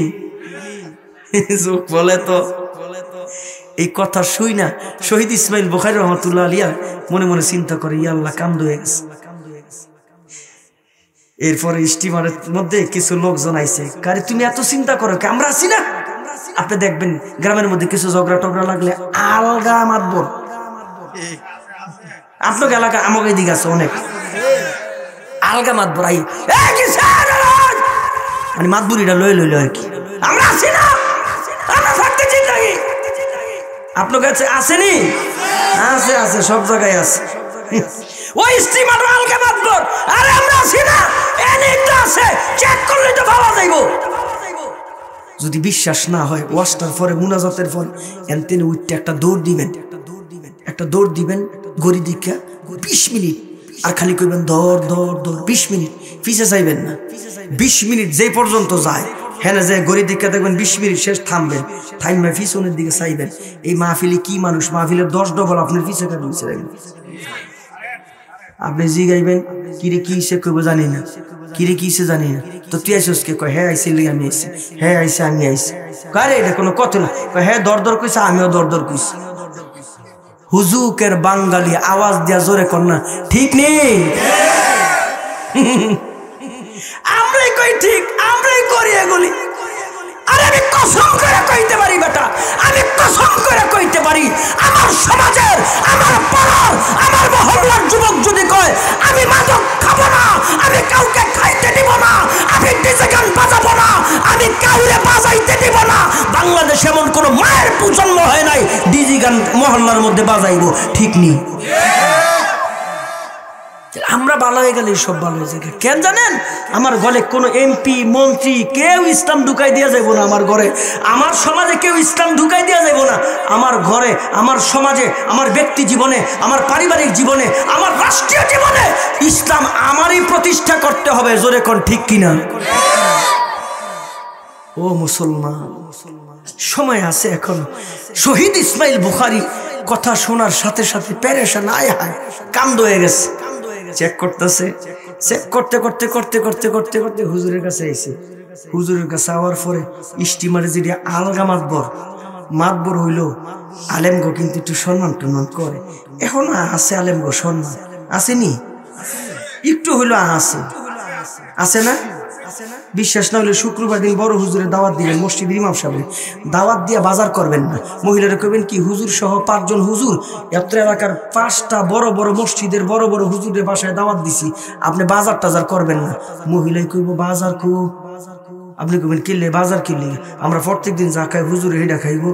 বলে তো এই কথা শুই না শহীদ ইসমাইল বুখারী রহমাতুল্লাহি আলাইহি মনে মনে চিন্তা করে, ইয়া আল্লাহ কাম হয়ে গেছে। এরপরে স্টিমারের মধ্যে কিছু লোকজন আইছে, কারে তুমি এত চিন্তা করো কে, আমরা আছি না? আপনি দেখবেন গ্রামের মধ্যে কিছু ঝগড়া টগড়া লাগলে আলগা মাতবর। আপনার এলাকা আমাকে দিকে আছে অনেক আলগা মাতবর, আই মানে মাতবুরিটা লইল আর কি। আমরা আছি না, আমরা থাকতে চিন্তা নাকি? আপনার কাছে আসেনি? আছে আছে, সব জায়গায় আছে। ওই স্টিমার আলগা মাতবর, আরে আমরা আছি না, এনিটা আছে, চেক করলে তো ভালো যাইব। যদি বিশ্বাস না হয় ওয়াজটার পরে, মুনাজাতের পর এনতেন উঠতে একটা দৌড় দিবেন, গড়ি দীক্ষা 20 মিনিট, আর খালি কইবেন দৌড় দৌড় দৌড়। 20 মিনিট পিছে চাইবেন না, 20 মিনিট যে পর্যন্ত যায় হ্যাঁ যে গড়ি দীক্ষা দেখবেন 20 মিনিট শেষ, থামবেন, থাইমা পিছনের দিকে চাইবেন। এই মাহফিলে কি মানুষ, মাহফিলের 10 ডবল আপনার পিছে কাটবেন। আপনি জি গাইবেন, কিরে কি সে কইব জানি না, কিরে কি সে জানি না, তো তুই আইসস কে? কয় হ্যাঁ আইসি, আমি আইসি, হ্যাঁ আইসি আমি আইসি। কারে এটা কোনো কথা না, কয় হ্যাঁ দর দর কইছে, আমিও দর দর কইছি। হুজুকের বাঙালি আওয়াজ দিয়া জোরে কন্যা, ঠিক নেই? আমরাই কই ঠিক, আমরাই করি এগুলি। আরে আমি কসম করে কইতে পারি বেটা, আমি কসম করে কইতে পারি, আমার সমাজের, আমার পাড়ার, আমার মহল্লার যুবক যদি কয় আমি মাদক খাবো না, আমি কাউকে খাইতে দিব না, আমি ডিজে গান বাজাবো না, আমি কাউরে বাজাইতে দিব না, বাংলাদেশে এমন কোন মায়ের প্রজন্ম হয় নাই ডিজে গান মহল্লার মধ্যে বাজাইবো, ঠিক নেই? আমরা ভালো হয়ে গেলে সব ভালো হয়ে যাবে। কেন জানেন? আমার ঘরে কোনো এমপি মন্ত্রী কেউ ইসলাম ঢুকাই দিয়ে যাবো না। আমার ঘরে, আমার সমাজে কেউ ইসলাম ঢুকাই দিয়ে যাবো না। আমার ঘরে, আমার সমাজে, আমার ব্যক্তি জীবনে, আমার পারিবারিক জীবনে, আমার রাষ্ট্রীয় জীবনে ইসলাম আমারই প্রতিষ্ঠা করতে হবে। জোরে কোন ঠিক কিনা? ও মুসলমান, সময় আছে এখন। শহীদ ইসমাইল বুখারী কথা শোনার সাথে সাথে পেরেশান, আয় হায় কান্দ হয়ে গেছে। চেক করতেছে, চেক করতে করতে করতে করতে করতে করতে হুজুরের কাছে আইছে। হুজুরের কাছে আওয়ার পরে স্টিমারে যেটা আলগা মাতবর হইল, আলেমগো কিন্তু একটু সম্মান টম্মান করে। এখন আছে আলেমগো সম্মান আসেনি, একটু হইলো আছে না? বিশ্বাস না হলে শুক্রবার দিন বড় হুজুরে দাওয়াত দিবেন, মসজিদের ইমাম সাহেব দাওয়াত দিয়ে বাজার করবেন না। মহিলারা কইবেন কি, হুজুর সহ 5 জন হুজুর এত এলাকার 5টা বড় বড় মসজিদের বড় বড় হুজুরের বাসায় দাওয়াত দিছি, আপনি বাজার টাজার করবেন না। মহিলাই কইব বাজার কো, আপনি কইবেন কিনলে বাজার কিনলে, আমরা প্রত্যেক দিন যা খাই হুজুরে হেডা খাইব।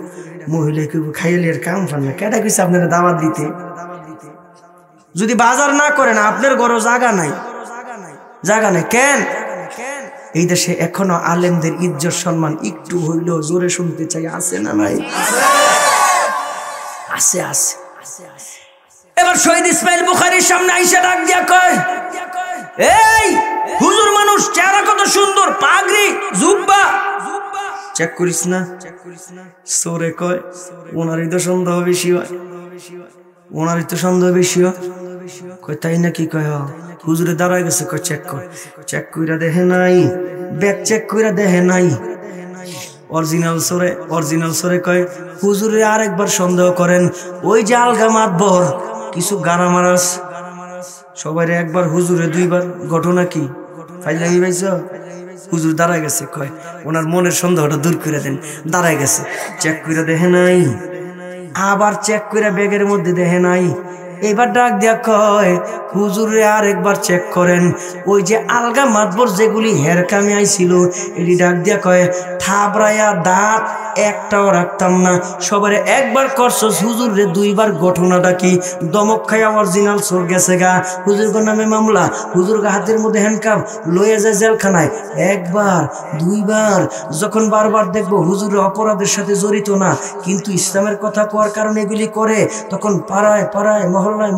মহিলাই কইব খাইলে এর কাম ফান না, কেটা কইছে আপনারা দাওয়াত দিতে? যদি বাজার না করেন আপনার ঘরে জায়গা নাই কেন? এই দেশে এখনো আলেমদের ইজ্জত সম্মান একটু হইলো জোরে শুনতে চাই, আছে না ভাই? আছে। এবার শহীদ ইসমাইল বুখারীর সামনে আইসা ডাক দিয়া কয়, এই হুজুর মানুষ, চেহারা কত সুন্দর, পাগড়ি জুব্বা, চেক করিস না? সোরে কয়, ওনারই তো সন্দেহ বেশি হয়, কয় তাই নাকি? কয় হুজুরে দাঁড়ায় গেছে, কয় চেক কইরা দেখে নাই, ব্যাগ চেক কইরা দেখে নাই। অরিজিনাল সোরে কয়, হুজুরে আরেকবার সন্দেহ করেন, ওই যে আলগা মাতবর কিছু গানা মারাস, সবাই একবার হুজুরে 2বার, ঘটনা কি? ফাইলামি পাইছ? হুজুর দাঁড়ায় গেছে, কয় ওনার মনের সন্দেহটা দূর করে দেন। দাঁড়ায় গেছে, চেক কইরা দেখে নাই, আবার চেক কইরা ব্যাগের মধ্যে দেখে নাই। এবার ডাক দিয়া কয়, হুজুরে আর একবার চেক করেন, ওই যে আলগা মাতবর যেগুলি হের কামে আইছিল, এটি ডাক দিয়া কয়, থাবরায়া দাঁত একটাও রাখতাম না, সবারে একবার করছস, হুজুরে 2বার, ঘটনাটা কি? দমক খাইয়া অরিজিনাল চোর গেছে গা, হুজুরগর নামে মামলা, হুজুরগা হাতের মধ্যে হ্যান্ডকাপ, লয়ে যায় জেলখানায়। 1বার 2বার, যখন বারবার দেখবো হুজুরে অপরাধের সাথে জড়িত না, কিন্তু ইসলামের কথা কোয়ার কারণে এগুলি করে, তখন পাড়ায়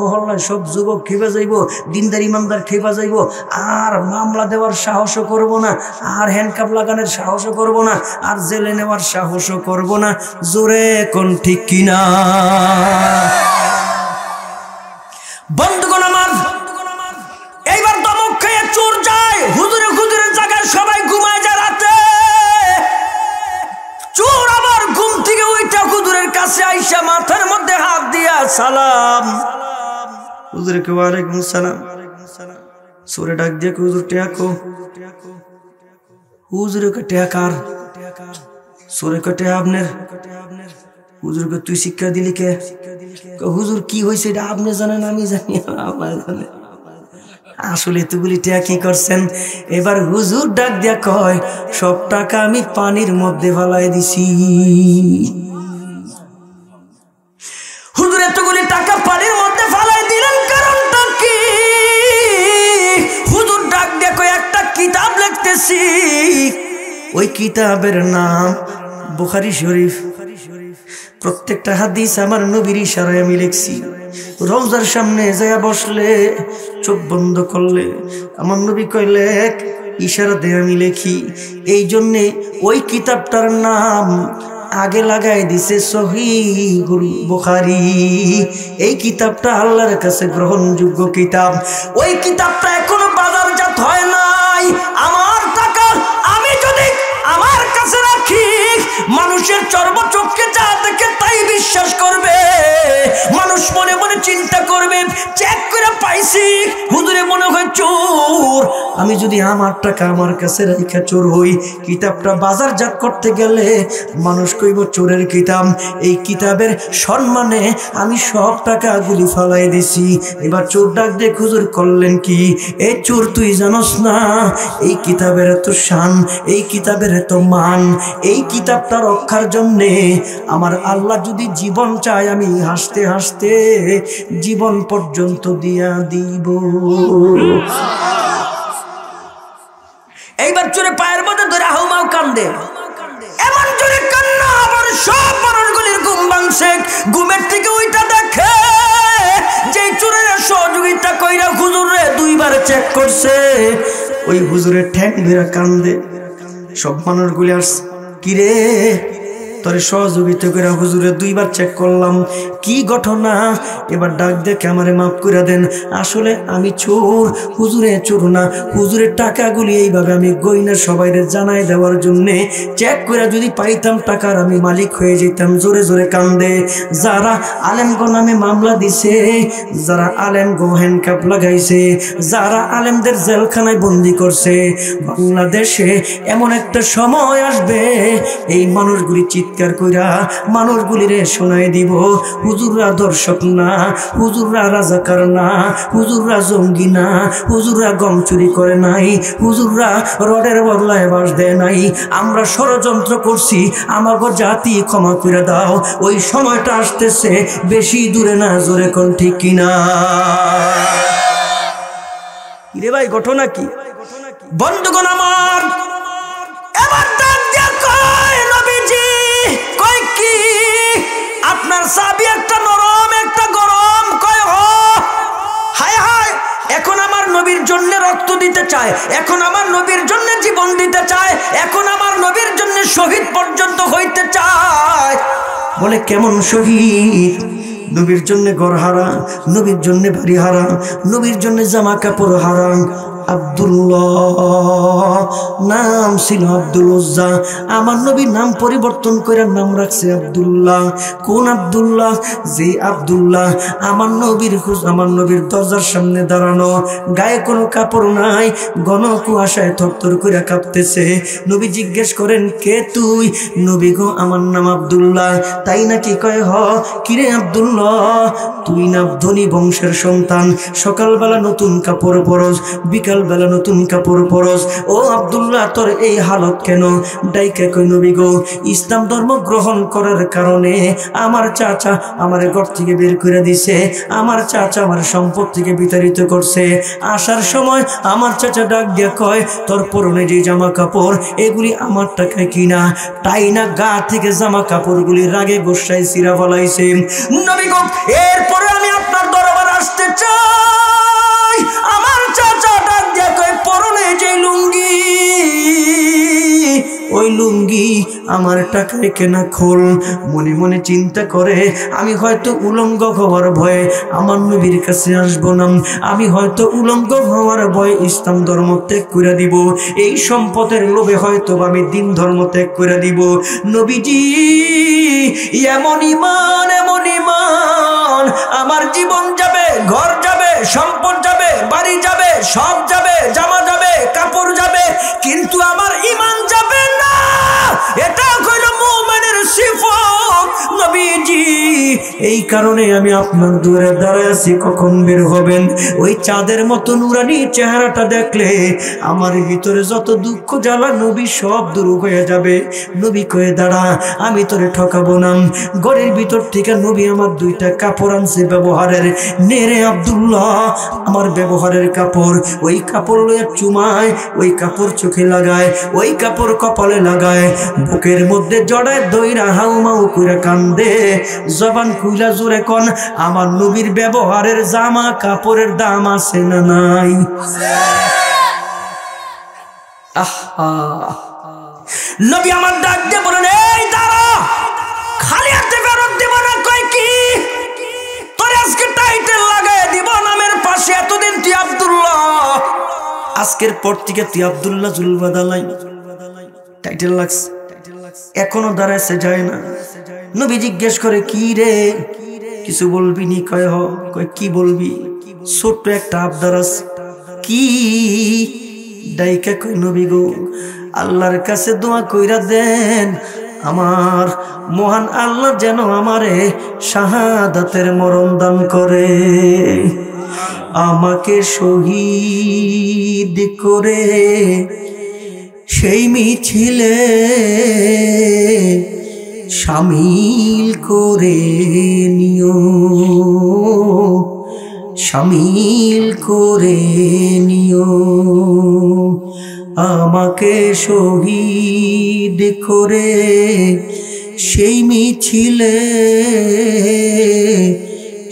মহল্লায় সব যুবক খেপে যাইব, দিনদার ইমানদার খেপা যাইব, আর মামলা দেওয়ার সাহসও করব না, আর হ্যান্ডকাপ লাগানোর সাহসও করব না, আর জেলে নেওয়ার সাহসও করব না। জোরে কোন ঠিক কিনা? বন্ধুগণ আমার, এইবার দমক খেয়ে চোর যায়, হুজুরের জায়গায় সবাই ঘুমায় যায় রাতে। চোর আবার ঘুম থেকে উইঠা হুজুরের কাছে আইসা মাথার মধ্যে হাত দিয়া সালাম, হুজুরে কে ওয়ালাইকুম সালাম। চোরে ডাক দিয়ে হুজুর টেয়াকো, হুজুরে কে টেয়াকার, চোরে কে টেয়া আপনার। হুজুরকে তুই শিক্ষা দিলি কে? হুজুর কি হয়েছে এটা আপনি জানেন, আমি জানি, আমার জানে। আসলে এতগুলি টেয়া কি করছেন? এবার হুজুর ডাক দিয়া কয়, সব টাকা আমি পানির মধ্যে ফালাই দিছি। হুজুর এতগুলি টাকা পানির মধ্যে ফালাই দিলেন, কারণটা কি? হুজুর ডাক দিয়া কয়, একটা কিতাব লিখতেছি, ওই কিতাবের নাম বুখারী শরীফ। প্রত্যেকটা হাদিস আমার নবীর ইশারায় আমি লিখছি। রওজার সামনে যায়া বসলে, চোখ বন্ধ করলে, আমার নবী কইলে ইশারা দিয়ে আমি লিখি। এই জন্যে ওই কিতাবটার নাম আগে লাগাই দিছে সহিহুল বুখারী। এই কিতাবটা আল্লাহর কাছে গ্রহণযোগ্য কিতাব। ওই কিতাবটা এখনো বাজারজাত হয় নাই। আমার টাকা আমি যদি আমার কাছে রাখি, মানুষের চর্মচক্ষে যা দেখে তাই বিশ্বাস করবে। মানুষ মনে মনে চিন্তা করবে, চেক করে পাইছি, হুজুরে মনে হয় চোর। আমি যদি আমার টাকা আমার কাছে রেখে চোর হই, কিতাবটা বাজারজাত করতে গেলে মানুষ কইব চোরের কিতাব। এই কিতাবের সম্মানে আমি সব টাকাগুলি ফালাই দিছি। এবার চোর ডাক দিয়ে হুজুর করলেন কি? এই চোর তুই জানোস না এই কিতাবের এত শান, এই কিতাবের এত মান। এই কিতাবটা রক্ষার জন্যে আমার আল্লাহ যদি জীবন চায়, আমি হাসতে হাসতে জীবন পর্যন্ত দিয়া দিব। এইবার চোরে পায়ের মধ্যে ধরে হাউমাউ কান্দে, এমন জোরে কান্না, আবার সব মানুষগুলির ঘুম ভাঙছে। ঘুমের থেকে ওইটা দেখে যে চোরের সহযোগিতা কইরা হুজুরে 2বার চেক করছে, ওই হুজুরের ঠ্যাং ধরে কান্দে। সব মানুষগুলি আসছে, কিরে তোরে সহযোগিতা করে হুজুরে 2 বার চেক করলাম, কি ঘটনা? এবার ডাক দেখে আমারে মাফ করে দেন, আসলে আমি চোর। হুজুরে চোর না, হুজুরের টাকাগুলি এইভাবে আমি গইনা সবাইরে জানাই দেওয়ার জন্যে চেক করে যদি পাইতাম টাকার আমি মালিক হয়ে যেতাম। জোরে জোরে কান্দে। যারা আলেমগো নামে মামলা দিছে, যারা আলেমগো হ্যান্ডকাপ লাগাইছে, যারা আলেমদের জেলখানায় বন্দি করছে, বাংলাদেশে এমন একটা সময় আসবে এই মানুষগুলি চিৎকার কইরা মানুষগুলিরে শোনাই দিব, হুজুররা দর্শক না, হুজুররা রাজাকার না, হুজুররা জঙ্গি না, হুজুররা গম চুরি করে নাই, হুজুররা রডের বদলায় বাস দেয় নাই, আমরা ষড়যন্ত্র করছি, আমাগো জাতি ক্ষমা করে দাও। ওই সময়টা আসতেছে, বেশি দূরে না। জোরে কোন ঠিক কিনা? রে ভাই ঘটনা কি? বন্ধুগণ আমার, এবার ডাক দিয়া কয় নবীজি, কয় কি আপনার চাবি একটা নরম একটা গরম? কয় হ। হায় হায়, এখন আমার নবীর জন্য রক্ত দিতে চায়, এখন আমার নবীর জন্য জীবন দিতে চায়, এখন আমার নবীর জন্য শহীদ পর্যন্ত হইতে চায়। বলে কেমন শহীদ? নবীর জন্য ঘর হারা, নবীর জন্য বাড়ি হারা, নবীর জন্য জামা কাপড় হারা। আব্দুল্লাহ নাম ছিল আব্দুল উজ্জা, আমার নবীর নাম পরিবর্তন করে নাম রাখছে আব্দুল্লাহ। কোন আব্দুল্লাহ? যে আব্দুল্লাহ আমার নবীর দরজার সামনে দাঁড়ানো, গায়ে কোনো কাপড় নাই, ঘন কুয়াশায় থরথর করে কাঁপতেছে। নবী জিজ্ঞেস করেন, কে তুই? নবী গো, আমার নাম আব্দুল্লাহ। তাই নাকি? কয় হ। কিরে আব্দুল্লাহ, তুই না ধনী বংশের সন্তান, সকালবেলা নতুন কাপড় পরস, বিকালবেলা নতুন কাপড় পরস, ও আব্দুল্লাহ তোর এই হালত কেন? ডাইকে কই, নবী গো, ইসলাম ধর্ম গ্রহণ করার কারণে আমার চাচা আমার ঘর থেকে বের করে দিছে, আমার চাচা আমার সম্পদ থেকে বিতাড়িত করছে। আসার সময় আমার চাচা ডাক দিয়া কয়, তোর পরনে যে জামা কাপড় এগুলি আমার টাকায় কিনা। তাই না গা থেকে জামা কাপড়গুলি রাগে গোসায় ছিঁড়া ফলাইছে। নবী গো, এরপরে আমি আপনার দরবারে আসতে চাই। আমার চাচা ডাক দিয়া কয়, পরনে যে লুঙ্গি, ওই লুঙ্গি আমার টাকায় কেনা খোল। মনে মনে চিন্তা করে, আমি হয়তো উলঙ্গ হওয়ার ভয়ে আমার নবীর কাছে আসবো না, আমি হয়তো উলঙ্গ হওয়ার ভয়ে ইসলাম ধর্ম ত্যাগ করে দিব, এই সম্পদের লোভে হয়তো আমি দিন ধর্ম ত্যাগ করে দিব। নবীজি, এমন ইমান আমার জীবন যাবে, ঘর যাবে, সম্পদ যাবে, বাড়ি যাবে, সব যাবে, জামা যাবে, কাপড় যাবে, কিন্তু আমার ইমান যাবে না। এটা হইল মুমিনের সিফত। নবীজি, এই কারণে আমি আপনার দুয়ারে দাঁড়ায় আছি, কখন বের হবেন? ওই চাঁদের মতো নুরানি চেহারাটা দেখলে আমার ভিতরে যত দুঃখ জ্বালা নবী সব দূর হয়ে যাবে। নবী কয়ে, দাঁড়া, আমি তোরে ঠকাবো না। ঘরের ভিতর থেকে নবী আমার 2টা কাপড় আনছে ব্যবহারের। নেরে আব্দুল্লাহ, আমার ব্যবহারের কাপড়। ওই কাপড় লয়ে চুমায়, ওই কাপড় চোখে লাগায়, ওই কাপড় কপালে লাগায়, বুকের মধ্যে জড়ায় দইরা হাউমাউ কইরা কান্দে। জবান খুইলা জোরে কোন, আমার নবীর ব্যবহারের জামা কাপড়ের দাম আছে না নাই? আহা, নবী আমার ডাক দিয়ে বলেন, এই দাঁড়া, খালি হাতে ফেরত দিব না। কয় কি? তোর আজকে টাইটেল লাগাই দিব নামের পাশে। এতদিন তুই আব্দুল্লাহ, আজকের পর থেকে তুই আব্দুল্লাহ জুলবাদালাই টাইটেল লাগছে। এখনো দাঁড়াইছে যায় না। নবী জিজ্ঞেস করে, কি রে, কিছু বলবি নি? কয় হ। কয় কি বলবি? ছোট্ট একটা আবদার আছে। কি? ডাইকা কয়, নবী গো, আল্লাহর কাছে দোয়া কইরা দেন, আমার মহান আল্লাহ যেন আমারে শাহাদাতের মরণ দান করে, আমাকে শহীদ করে সেই মিছিলে শামিল করে নিও, শামিল করে নিও, আমাকে শহীদ করে সেই মিছিলে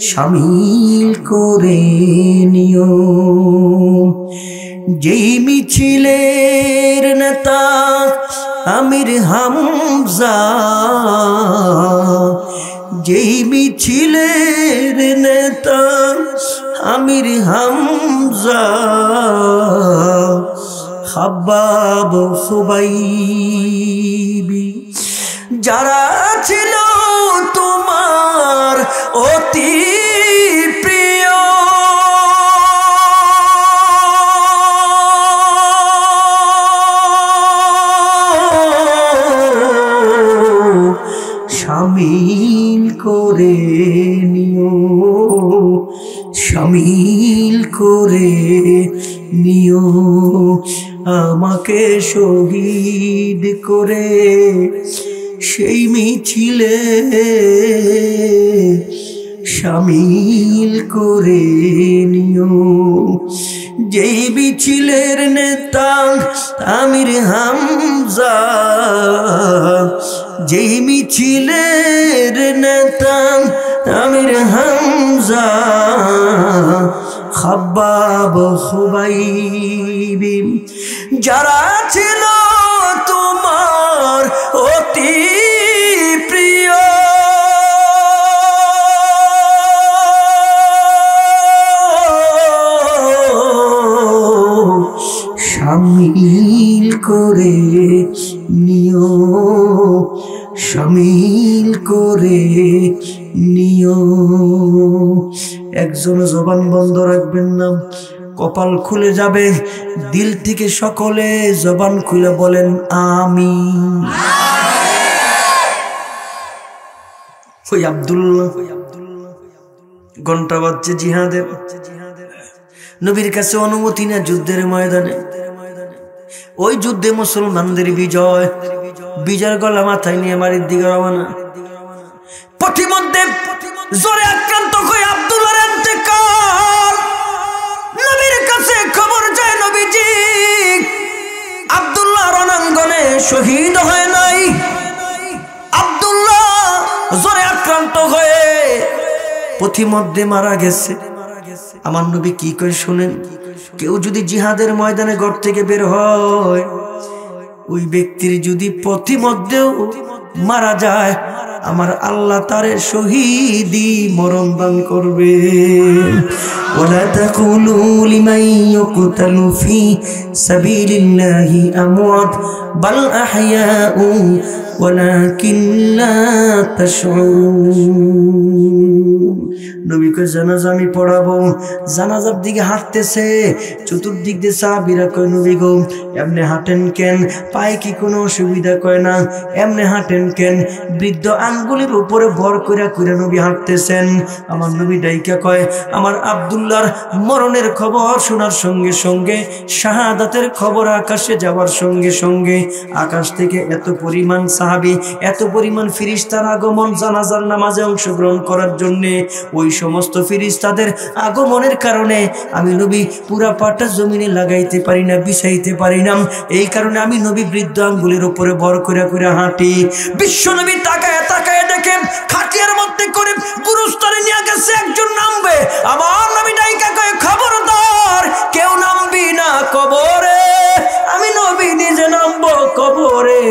শামিল করে নিও। যেই মিছিলের নেতা আমির হামজা, যেই মিছিলের নেতা আমির হামজা, খাব্বাব খুবাইবি, যারা ছিল তোমার অতি প্রিয়, শামিল করে নিও, শামিল করে নিও, আমাকে শহীদ করে সেই মিছিলে শামিল করে নিও। যেই মিছিলের নেতা আমির হামজা, যেই মিছিলের নেতা আমির হামজা, খাব্বাব খুবাইবি, যারা ছিল তোমার অতি প্রিয়, শামিল করে নিও, শামিল করে নিও। একজন জবান বন্ধ রাখবেন না, কপাল খুলে যাবে। দিল থেকে সকলে জবান খুলে বলেন আমিন। ওই আব্দুল্লাহ ঘন্টা বাজছে জিহাদের, নবীর কাছে অনুমতি না যুদ্ধের ময়দানে। ওই যুদ্ধে মুসলমানদের বিজয়, বিজয়ের গলা মাথায় নিয়ে বাড়ির দিকে রওনা। পথিমধ্যে জ্বরে আক্রান্ত হয়ে আব্দুল্লাহর ইন্তেকাল। নবীর কাছে খবর যায়, নবীজি আব্দুল্লাহ রণাঙ্গনে শহীদ হয় নাই। আব্দুল্লাহ জ্বরে আক্রান্ত হয়ে পথিমধ্যে মারা গেছে। আমার নবী কি করে শুনেন, কেউ যদি জিহাদের ময়দানে ঘর থেকে বের হয়, ওই ব্যক্তির যদি পথিমধ্যেও মারা যায়, আমার আল্লাহ তারে শহীদি মরণ দান করবে। ওয়ালা তাকুলু লিমান ইয়ুকতালু ফি সাবিলিল্লাহি আমওয়াত বাল আহইয়াউ ওয়ালাকিন লা তাশউরুন। নবী কয় জানাজা আমি পড়াবো। জানাজার দিকে হাঁটতেছে, চতুর্দিক দিয়ে সাহাবীরা কয় নবী গো এমনি হাঁটেন কেন, পায়ে কি কোনো অসুবিধা? কয় না, এমনি হাঁটেন কেন? বৃদ্ধ আঙ্গুলের উপরে ভর কইরা কইরা নবী হাঁটতেছেন। আমার নবী ডাইকা কয় আমার আব্দুল্লাহর মরণের খবর শোনার সঙ্গে সঙ্গে, শাহাদাতের খবর আকাশে যাওয়ার সঙ্গে সঙ্গে, আকাশ থেকে এত পরিমাণ সাহাবী, এত পরিমাণ ফেরেশতার আগমন জানাজার নামাজে অংশগ্রহণ করার জন্য। ওই সমস্ত ফেরেশতাদের আগমনের কারণে আমি নবী পুরা পাটা জমিনে লাগাইতে পারি না, বিছাইতে পারি না। এই কারণে আমি নবী বৃদ্ধ আঙ্গুলের উপরে ভর কইরা কইরা হাঁটি। বিশ্ব নবী তাকায় তাকায় দেখে খাটিয়ার মধ্যে করে গুরুস্তরে নিয়ে গেছে, একজন নামবে। আমার নবী ডাইকা কয় খবরদার কেউ নামবি না কবরে। আমি নবী নিজে নামবো কবরে।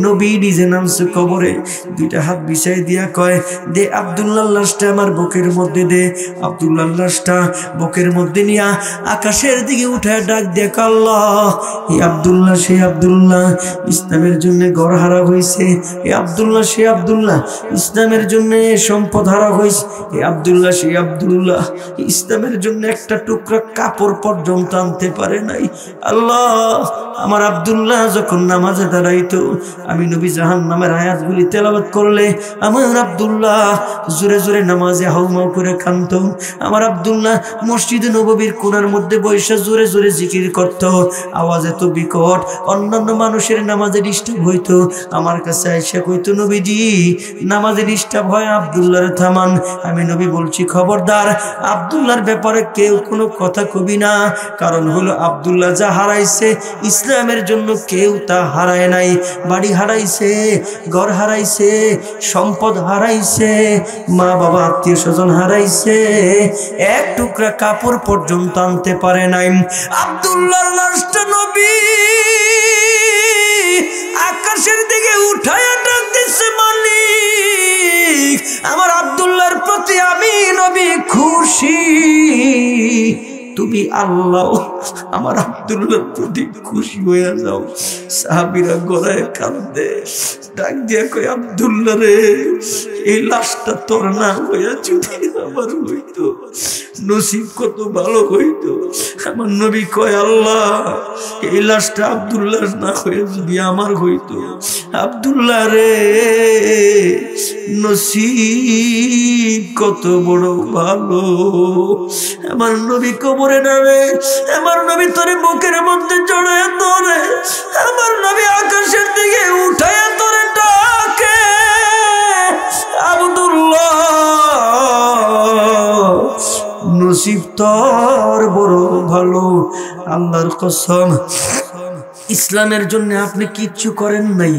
নবী নিজে নামছে কবরে, দুইটা হাত বিছাই দিয়া কয় দে আব্দুল্লাহর লাশটা আমার বুকের মধ্যে দে। আব্দুল্লাহর লাশটা বুকের মধ্যে নিয়া আকাশের দিকে উঠায় ডাক দিয়ে আল্লাহ, এই আব্দুল্লাহ সে আব্দুল্লাহ ইসলামের জন্য ঘর হারা হয়েছে। এই আব্দুল্লাহ সে আব্দুল্লাহ ইসলামের জন্য সম্পদ হারা হয়েছে। এই আব্দুল্লাহ সে আব্দুল্লাহ ইসলামের জন্য একটা টুকরা কাপড় পর্যন্ত আনতে পারে নাই। আল্লাহ, আমার আব্দুল্লাহ যখন নামাজে দাঁড়াইতো, আমি নবী জাহান্নামের আয়াতগুলি তেলাওয়াত করলে আমার আব্দুল্লাহ জোরে জোরে নামাজে হাউমাউ করে কাঁদত। আমার আব্দুল্লাহ মসজিদে নববীর কোণার মধ্যে বসে জোরে জোরে জিকির করত। আওয়াজ এত বিকট, অন্যান্য মানুষের নামাজে ডিস্টার্ব হইতো। আমার কাছে আইসা কইতো নবীজি নামাজে ডিস্টার্ব হয়, আব্দুল্লাহর থামান। আমি নবী বলছি খবরদার আব্দুল্লাহর ব্যাপারে কেউ কোনো কথা কবি না। কারণ হলো আব্দুল্লাহ যা হারাইছে ইসলামের জন্য কেউ তা হারায় নাই। বাড়ি হারাইছে, ঘর হারাইছে, সম্পদ হারাইছে, মা বাবা আত্মীয় স্বজন হারাইছে, এক টুকরা কাপড় পর্যন্ত আনতে পারে নাই। আব্দুল্লাহর লাশটা নবী আকাশের দিকে উঠায়া ডাক দিচ্ছে, মালিক আমার আব্দুল্লাহর প্রতি আমি নবী খুশি, তুমি আল্লাহ আমার আব্দুল্লাহর প্রতি খুশি হয়ে যাও। সাহাবীরা গলায় কাঁদে, ডাক দিয়া কই, আব্দুল্লাহ রে, এই লাশটা তোর না হইয়া যদি আমার হইতো, নসিব কত ভালো হইতো। আমার নবী কয়, আল্লাহ এই লাশটা আব্দুল্লাহ না হয়ে যদি আমার হইতো, আব্দুল্লাহ রে নসিব কত বড় ভালো। আমার নবী কবরে নামে, আমার নবী তোরে বুকের মধ্যে জড়ায় ধরে, আমার নবী আকাশের দিকে উঠায় ধরে ডাকে, আব্দুল্লাহ নসিব তোর বড় ভালো। আল্লাহর কসম, ইসলামের জন্য আপনি কিচ্ছু করেন নাই,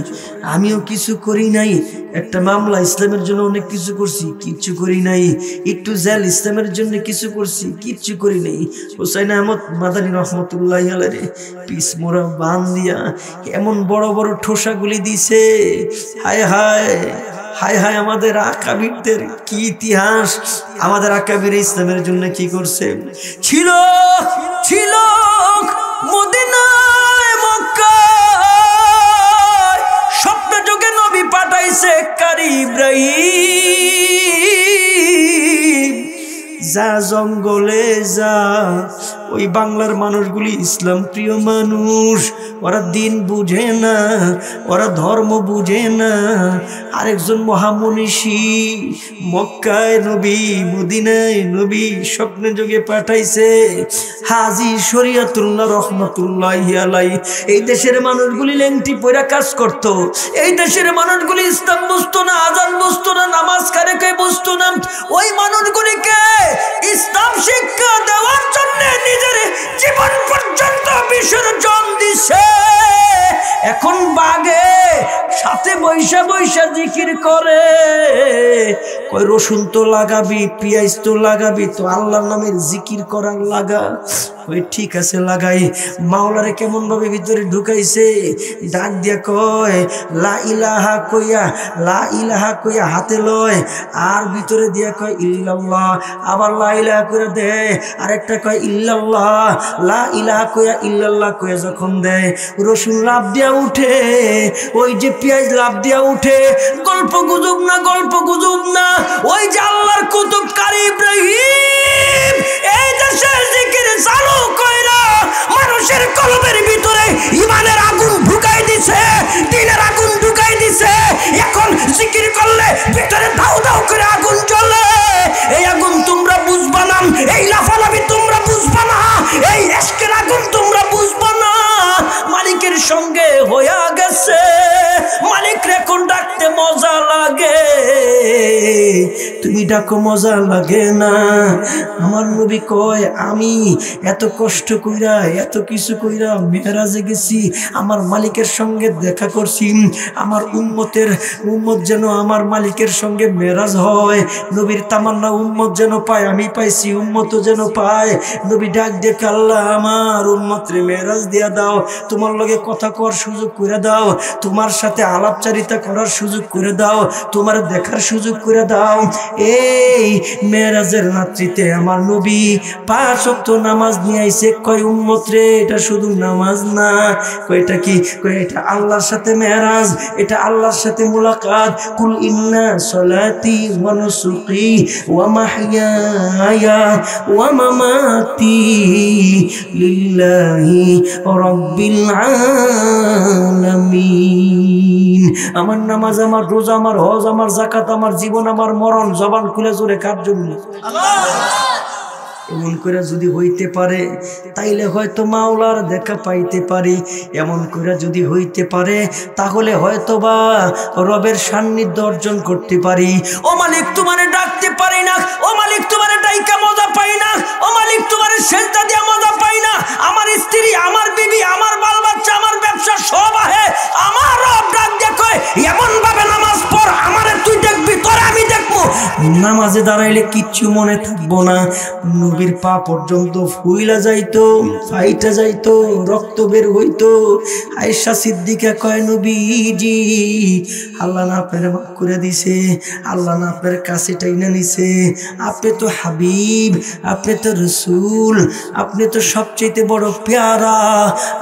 আমিও কিছু করি নাই। একটা মামলা ইসলামের জন্য অনেক কিছু করছি, কিচ্ছু করি নাই। একটু জেল ইসলামের জন্য কিছু করছি, কিচ্ছু করি নাই। হোসাইন আহমদ মাদানী রহমতুল্লাহ আলাইহি পিস মোরা বান দিয়া এমন বড় বড় ঠোসাগুলি দিছে, হায় হায় হায় হায়। আমাদের আকাবিরদের কি ইতিহাস, আমাদের আকাবির ইসলামের জন্য কি করছে। ছিল ছিল মদিনায় মক্কায় স্বপ্ন যুগে নবী পাঠাইছে কারি ইব্রাহিম, যা জঙ্গলে যা। ওই বাংলার মানুষগুলি ইসলাম প্রিয় মানুষ, ওরা দিন বুঝে না, ওরা ধর্ম বুঝে না। আরেকজন মহামনীষী মক্কায় নবী, মদিনায় নবী স্বপ্নে যোগে পাঠাইছে হাজী শরীয়তুল্লাহ রহমতুল্লাহি আলাইহি। এই দেশের মানুষগুলি লেংটি পয়রা কাজ করত, এই দেশের মানুষগুলি ইসলাম বুঝতো না, আজান বুঝতো না, নামাজ কারে কে বুঝতো না। ওই মানুষগুলিকে ইসলাম শিক্ষা দেওয়ার জন্য নিজের জীবন পর্যন্ত বিসর্জন দিছে। এখন বাগে সাথে বৈশা বৈশা জিকির করে, কই রসুন তো লাগাবি, পেঁয়াজ তো লাগাবি, তো আল্লাহর নামের জিকির করার লাগা। ওই ঠিক আছে লাগাই। মাওলারে কেমন ভাবে ভিতরে ঢুকাইছে, ডাক দিয়া কয় লা ইলাহা কইয়া, লা ইলাহা কইয়া হাতে লয়, আর ভিতরে দিয়া কয় ইল্লাল্লাহ, আবার লা ইলাহা করে দেয়, আরেকটা কয় ইল্লাল্লাহ, লা ইলাহা কইয়া ইল্লাল্লাহ কইয়া যখন দেয়, রসুন লাভ দিয়া উঠে, ওই যে পেঁয়াজ লাভ দিয়া উঠে। গল্প গুজব না, গল্প গুজব না, ওই যে আল্লাহর কুতুব কারি ইব্রাহিম এই দেশে জিকির চালু কইরা মানুষের কলবের ভিতরে ঈমানের আগুন ঢুকাই দিছে, দ্বীনের আগুন ঢুকাই দিছে। এখন জিকির করলে ভিতরে দাউ দাউ করে আগুন জ্বলে। এই আগুন তোমরা বুঝবা না, এই লাফালাফি তোমরা বুঝবা না, এই ইশকের আগুন তোমরা বুঝবা না। মালিকের সঙ্গে হইয়া গেছে, মালিক রে কোন ডাকতে মজা লাগে, তুমি ডাকো মজা লাগে না। আমার নবী কয়, আমি এত কষ্ট কইরা, এত কিছু কইরা মেরাজে গেছি, আমার মালিকের সঙ্গে দেখা করছি। আমার উম্মত যেন আমার মালিকের সঙ্গে মেরাজ হয়। নবীর তামান্না উম্মত যেন পায়, আমি পাইছি, উম্মত যেন পায়। নবী ডাক দিয়ে, আল্লাহ আমার উম্মত রে মেরাজ দিয়া দাও, তোমার লগে কথা করার সুযোগ করে দাও, তোমার সাথে আলাপচারিতা করার সুযোগ করে দাও, তোমার দেখার সুযোগ করে দাও। এই মেরাজের রাত্রিতে আমার নবী 5 ওয়াক্ত নামাজ নিয়ে আইছে। কয় উম্মত রে, এটা শুধু নামাজ না, কয়টা কি, কয় এটা আল্লাহর সাথে মেরাজ, এটা আল্লাহর সাথে মুলাকাত। কুল ইন্না সলাতি ওয়া নুসুকি ওয়া মাহইয়ায়া ওয়া মামাতি লিল্লাহি রাব্বিল আলামিন। আমার নামাজ, আমার রোজা, আমার হজ, আমার যাকাত, আমার জীবন, আমার মরণ, জবান খুলে জোরে কার জন্য? আল্লাহ। এমন করে যদি হইতে পারে তাইলে হয়তো মাওলার দেখা পাইতে পারি। এমন করে যদি হইতে পারে তাহলে হয়তো বা রবের সান্নিধ্য অর্জন করতে পারি। ও মালিক, তোমারে ডাকতে পারি না, ও মালিক তোমারে ডাইকা মজা পাই না, ও মালিক তোমারে সেজদা দিয়া মজা পাই না। আমার স্ত্রী, আমার বিবি, আমার বাল বাচ্চা, আমার ব্যবসা সব আহে, আমার রব ডাক দিয়ে কয় এমন ভাবে নামাজ পড়, আমারে তুই দেখবি, তোরে আমি দেখবো। নামাজে দাঁড়াইলে কিচ্ছু মনে থাকবো না, নবীর পা পর্যন্ত ফুইলা যাইতো, ফাইটা যাইতো, রক্ত বের হইতো। আয়েশা সিদ্দিকা কয়, নবীজি আল্লাহ না আপনার মাফ করে দিছে, আল্লাহ না আপনার কাছে টাইনা নিছে, আপনি তো হাবিব, আপনি তো রসুল, আপনি তো সবচেয়ে বড় পেয়ারা,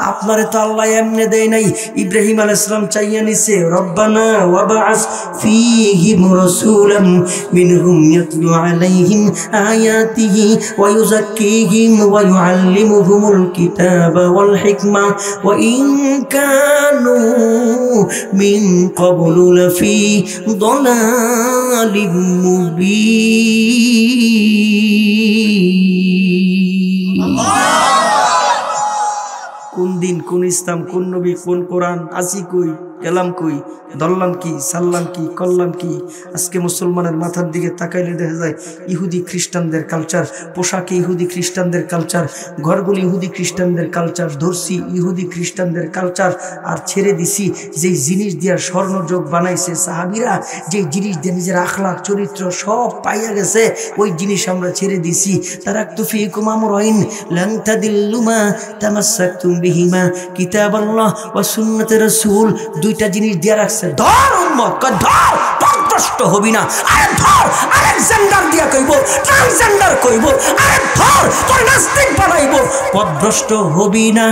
আপনারে তো আল্লাহ এমনি দেয় নাই, ইব্রাহিম আলাইহিস সালাম চাইয়া নিছে, রব্বানা ওয়াবআস ফীহিম রাসূলাম মিনহুম ইয়াতলু আলাইহিম আয়াতিহি ওয়া ইউযাক্কিহিম ওয়া ইউআল্লিমুহুমুল কিতাবা ওয়াল হিকমা ওয়া ইন কানু মিন ক্বাবলু লাফি দালালিম মুবিন। কোন দিন, কোন ইসলাম, কোন নবী, কোন কোরআন, আসি কই, গেলাম কই, ধরলাম কি, সারলাম কি, করলাম কি? আজকে মুসলমানের মাথার দিকে তাকাইলে দেখা যায় ইহুদি খ্রিস্টানদের কালচার, পোশাকে ইহুদি খ্রিস্টানদের কালচার, ঘরগুলি ইহুদি খ্রিস্টানদের কালচার, ধরছি ইহুদি খ্রিস্টানদের কালচার, আর ছেড়ে দিছি যেই জিনিস দিয়া স্বর্ণযোগ বানাইছে সাহাবীরা, যেই জিনিস দিয়ে নিজের আখলাক চরিত্র সব পাইয়া গেছে, ওই জিনিস আমরা ছেড়ে দিছি। তারাকতু ফীকুম আমরাইন লান তাদিল্লু মা তামাসসাকতুম বিহিমা কিতাবাল্লাহ ওয়া সুন্নাতে রাসূল। দুইটা জিনিস দিয়ে রাখছে, ধর উম্মত, ধর, পথভ্রষ্ট হবি না। আরে ধর, আলেকজান্ডার দিয়া কইব, ট্রান্সজেন্ডার কইব, আরে ধর, তোর নাস্তিক বানাইব, পথভ্রষ্ট হবি না।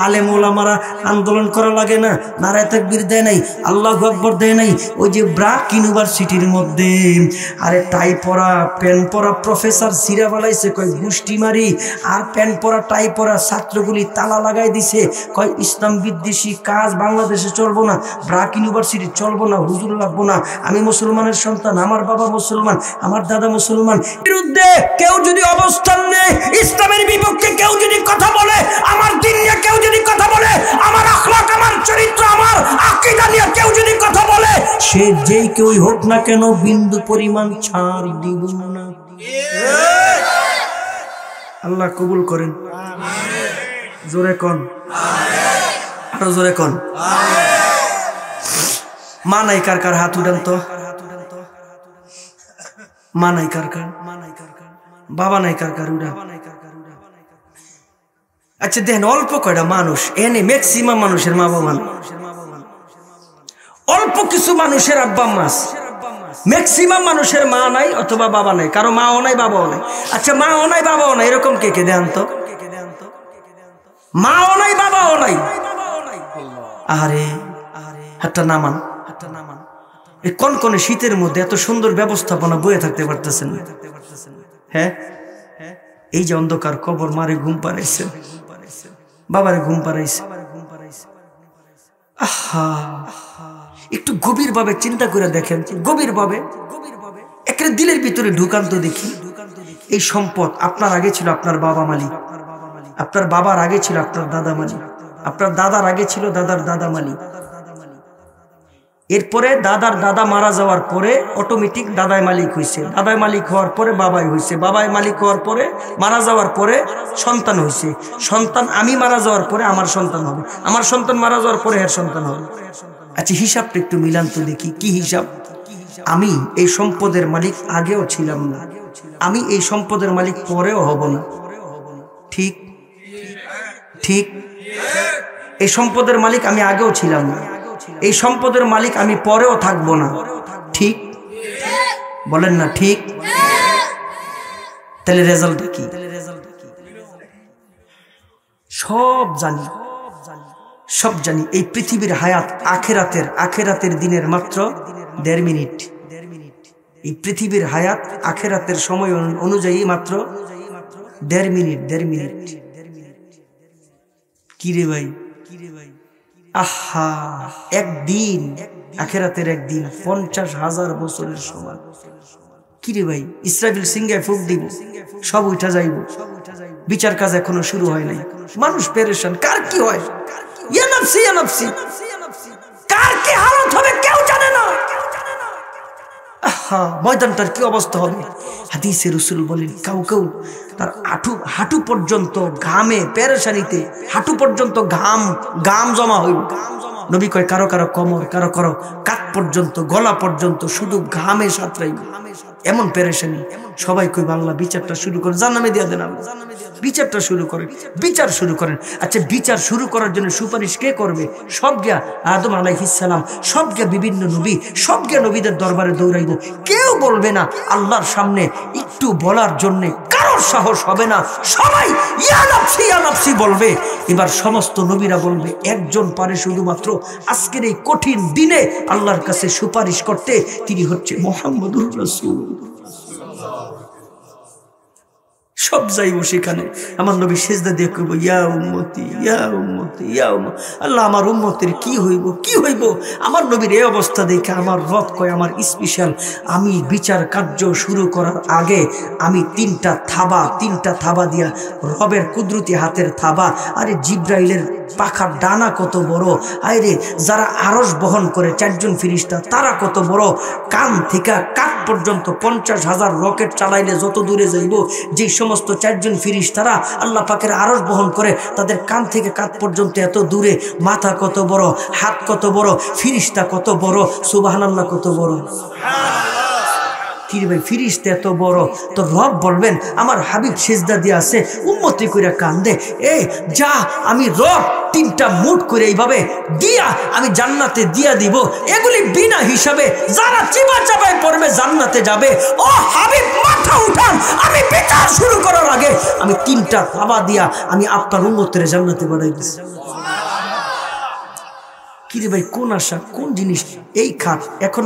আলেম ওলামারা আন্দোলন করা লাগে না, নারায়ে তাকবীর দেয় নাই, আল্লাহু আকবার দেয় নাই। ওই যে ব্রাক ইউনিভার্সিটির মধ্যে আরে টাই পরা, প্যান্ট পরা প্রফেসর সিরা বালাইছে, কয় গুষ্টি মারি। আর প্যান্ট পরা, টাই পরা ছাত্রগুলি তালা লাগাই দিছে, কয় ইসলাম বিদ্বেষী কাজ বাংলাদেশে চলবো না, ব্রাক ইউনিভার্সিটি চলবো না, হুজুর লাগবো না। আমি মুসলমানের সন্তান, আমার বাবা মুসলমান, আমার দাদা মুসলমান। বিরুদ্ধে কেউ যদি অবস্থান নেয়, ইসলামের বিপক্ষে কেউ যদি কথা বলে, আমার দিন নিয়ে কেউ যদি কথা বলে, আমার আখলাক, আমার চরিত্র, আমার আকীদা নিয়ে কেউ যদি কথা বলে, সে যেই কেউই হোক না কেন, বিন্দু পরিমাণ ছাড় দিব না। আল্লাহ কবুল করেন, জোরে কোন, আরো জোরে কোন। মা নাই কার কার হাত উঠান তো, মা নাই কার কার, বাবা নাই কার কার উঠান। আচ্ছা দেখেন, অল্প কয়টা মানুষ এনে, ম্যাক্সিমাম মানুষের মা বাবা নাই, অল্প কিছু মানুষের আব্বা মা আছে, ম্যাক্সিমাম মানুষের মা নাই অথবা বাবা নাই, কারো মাও নাই বাবাও নাই। আচ্ছা মাও নাই বাবাও নাই, এরকম কে কে দেন তো? মাও নাই বাবাও নাই, আরে হাতটা নামান, এই কনকনে শীতের মধ্যে এত সুন্দর ব্যবস্থাপনা বয়ে থাকতে পারতেছেন না? হ্যাঁ, এই যে অন্ধকার কবর, মারে ঘুম পাড়াইছে, বাবারে ঘুম পাড়াইছে। আহা, একটু গভীর ভাবে চিন্তা করে দেখেন, গভীর ভাবে একটা দিলের ভিতরে ঢুকান তো দেখি। এই সম্পদ আপনার আগে ছিল আপনার বাবা মালিক, আপনার বাবার আগে ছিল আপনার দাদা মালিক, আপনার দাদার আগে ছিল দাদার দাদা মালিক, এরপরে দাদার দাদা মারা যাওয়ার পরে অটোমেটিক দাদাই মালিক হয়েছে, দাদাই মালিক হওয়ার পরে বাবাই হয়েছে, বাবাই মালিক হওয়ার পরে মারা যাওয়ার পরে সন্তান হয়েছে, সন্তান আমি মারা যাওয়ার পরে আমার সন্তান হবে, আমার সন্তান মারা যাওয়ার পরে এর সন্তান হবে। আচ্ছা হিসাবটা একটু মিলান তো দেখি, কি হিসাব? আমি এই সম্পদের মালিক আগেও ছিলাম না, আমি এই সম্পদের মালিক পরেও হব না। ঠিক ঠিক, এই সম্পদের মালিক আমি আগেও ছিলাম না, এই সম্পদের মালিক আমি পরেও থাকবো না। ঠিক বলেন না? ঠিক। তাহলে রেজাল্টটা কি? সব জানি, সব জানি। এই পৃথিবীর হায়াত আখেরাতের দিনের মাত্র 1.5 মিনিট। এই পৃথিবীর হায়াত আখেরাতের সময় অনুযায়ী মাত্র 1.5 মিনিট। 1.5 মিনিট কি রে ভাই? আহা, একদিন, আখেরাতের একদিন 50,000 বছরের সমান। কি রে ভাই? ইসরাফিল সিংহায় ফুঁক দিব, সব উঠা যাইব, বিচার কাজ এখনো শুরু হয় নাই, মানুষ পেরেশান। কার কি হয়? ইয়া নাফসি ইয়া নাফসি, কার কি হালত হবে কেউ জানে না। আহা, ময়দানটার কি অবস্থা হবে? হাদিসে রাসূল বলেন, কাউ তার হাঁটু পর্যন্ত ঘামে, পেরেশানিতে হাঁটু পর্যন্ত ঘাম জমা হইল। নবী কয় কারো কারো কোমর, কারো কারো কাঁধ পর্যন্ত, গলা পর্যন্ত শুধু ঘামে সাঁতরাইব। এমন পেরেশানি, সবাই কই বাংলা বিচারটা শুরু করে জাহান্নামে দিয়ে দেন, বিচারটা শুরু করেন, বিচার শুরু করেন। আচ্ছা বিচার শুরু করার জন্য সুপারিশ কে করবে? সব গিয়া আদম আলাইহিস সালাম, সব গিয়া বিভিন্ন নবী, সব গিয়া নবীদের দরবারে দৌড়াইব, কেউ বলবে না আল্লাহর সামনে একটু বলার জন্য, কারোর সাহস হবে না, সবাই ইয়া নাফসি ইয়া নাফসি বলবে। এবার সমস্ত নবীরা বলবে, একজন পারে শুধুমাত্র আজকের এই কঠিন দিনে আল্লাহর কাছে সুপারিশ করতে, তিনি হচ্ছে মুহাম্মদুর রাসূল। সব যাইব সেখানে, আমার নবী সিজদা দিয়ে কইব, ইয়া উম্মতি ইয়া উম্মতি ইয়া উম্মতি। আল্লাহ আমার উম্মতের কি হইব, কি হইব? আমার নবীর এই অবস্থা দেখে আমার রব কয়, আমার স্পেশাল, আমি বিচার কার্য শুরু করার আগে আমি তিনটা থাবা দিয়া, রবের কুদরতি হাতের থাবা, আরে জিব্রাইলের পাখার ডানা কত বড়, আরে যারা আরশ বহন করে 4 জন ফেরেশতা তারা কত বড়, কান থেকে কাঠ পর্যন্ত 50,000 রকেট চালাইলে যত দূরে যাইব, যে সমস্ত 4 জন ফেরেশতারা আল্লাহ পাকের আরশ বহন করে, তাদের কান থেকে কাঠ পর্যন্ত এত দূরে, মাথা কত বড়, হাত কত বড়, ফেরেশতা কত বড়, সুবহানাল্লাহ কত বড়। কি ভাই ফেরেশতা এত বড়, তো রব বলবেন আমার হাবিব সিজদা দিয়ে আছে, উম্মতি কইরা কান্দে, এ যা আমি রব 3টা মুঠ করে এইভাবে দিয়া আমি জান্নাতে দিয়া দিব, এগুলি বিনা হিসাবে যারা চিবা চাবায় পড়বে জান্নাতে যাবে। ও হাবিব মাথা উঠান, আমি বিচার শুরু করার আগে আমি 3টা থাবা দিয়া আমি আপনার উম্মতের জান্নাতে বাড়াই দিছি। কিরে ভাই কোন আশা, কোন জিনিস? এই খাট এখন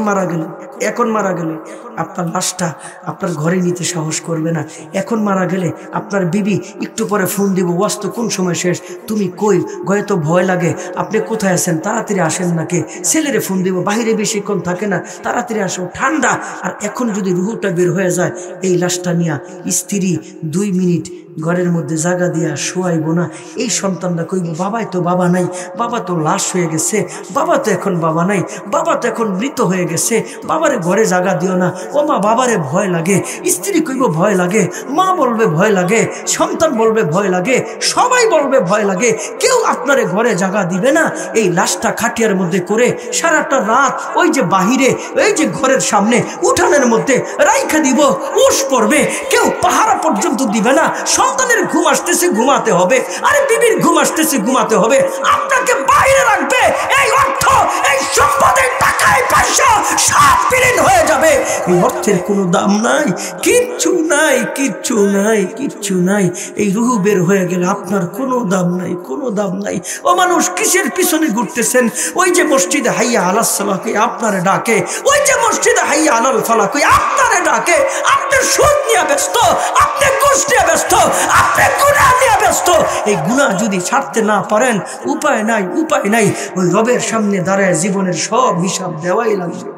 মারা গেলে আপনার লাশটা আপনার ঘরে নিতে সাহস করবে না। এখন মারা গেলে আপনার বিবি একটু পরে ফোন দিব, ওয়াস্ত কোন সময় শেষ, তুমি কই, গয়ে তো ভয় লাগে, আপনি কোথায় আছেন, তাড়াতাড়ি আসেন নাকি। ছেলেরে ফোন দিব, বাহিরে বেশিক্ষণ থাকে না, তাড়াতাড়ি আসো, ঠান্ডা। আর এখন যদি রুহুটা বের হয়ে যায়, এই লাশটা নিয়ে স্ত্রী 2 মিনিট ঘরের মধ্যে জায়গা দিয়া শোয়াইব না। এই সন্তানরা কইব, বাবাই তো বাবা নাই, বাবা তো লাশ হয়ে গেছে, বাবা তো এখন বাবা নাই, বাবা তো এখন মৃত হয়ে গেছে, বাবারে ঘরে জায়গা দিও না। ও মা, বাবারে ভয় লাগে, স্ত্রী কইব ভয় লাগে, মা বলবে ভয় লাগে, সন্তান বলবে ভয় লাগে, সবাই বলবে ভয় লাগে, কেউ আপনারে ঘরে জায়গা দিবে না। এই লাশটা খাটিয়ার মধ্যে করে সারাটা রাত ওই যে বাহিরে, ওই যে ঘরের সামনে উঠানের মধ্যে রাইখা দিব, উস পড়বে, কেউ পাহারা পর্যন্ত দিবে না। সন্তানের ঘুম আসতেছে, ঘুমাতে হবে, আরে বিবির ঘুম আসতেছে, ঘুমাতে হবে, আপনাকে বাইরে রাখবে। এই অর্থ, এই সম্পদের টাকায় পয়সা সব বিলীন হয়ে যাবে। এই অর্থের কোনো দাম নাই, কিচ্ছু নাই, কিচ্ছু নাই, কিচ্ছু নাই। এই রুহ বের হয়ে গেলে আপনার কোনো দাম নাই, কোনো দাম নাই। ও মানুষ, কিসের পিছনে ঘুরতেছেন? ওই যে মসজিদে হাইয়া আলাস সালাহ কই আপনারে ডাকে, ওই যে মসজিদে হাইয়া আলাল ফালাহ কই আপনারে ডাকে। আপনি সুদ নিয়ে ব্যস্ত, আপনি ঘুষ নিয়ে ব্যস্ত, আপনি গুনাহ নিয়ে ব্যস্ত। এই গুনাহ যদি ছাড়তে না পারেন, উপায় নাই, উপায় নাই। ওই রবের সামনে দাঁড়ায় জীবনের সব হিসাব দেওয়াই লাগবে।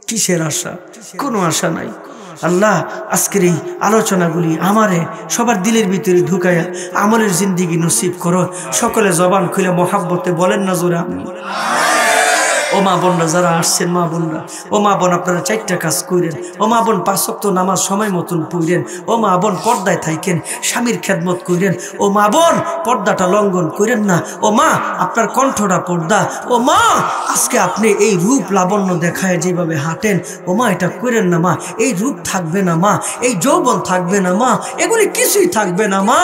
কিসের আশা? কোনো আশা নাই। আল্লাহ আজকের এই আলোচনাগুলি আমারে সবার দিলের ভিতরে ঢুকাইয়া আমলের জিন্দিগি নসিব করো। সকলে জবান খুলে মহাব্বতে বলেন না জোরে আমিন। ও মা বোনরা যারা আসছেন, মা বোনরা, ও মা বোন আপনারা 4টা কাজ করেন। ও মা বোন 5 ওয়াক্ত নামাজ সময় মতন পড়েন। ও মা বোন পর্দায় থাকেন, স্বামীর খেদমত করেন। ও মা বোন পর্দাটা লঙ্ঘন করেন না। ও মা আপনার কণ্ঠটা পর্দা। ও মা আজকে আপনি এই রূপ লাবণ্য দেখায় যেভাবে হাঁটেন, ও মা এটা করেন না মা। এই রূপ থাকবে না মা, এই যৌবন থাকবে না মা, এগুলি কিছুই থাকবে না মা।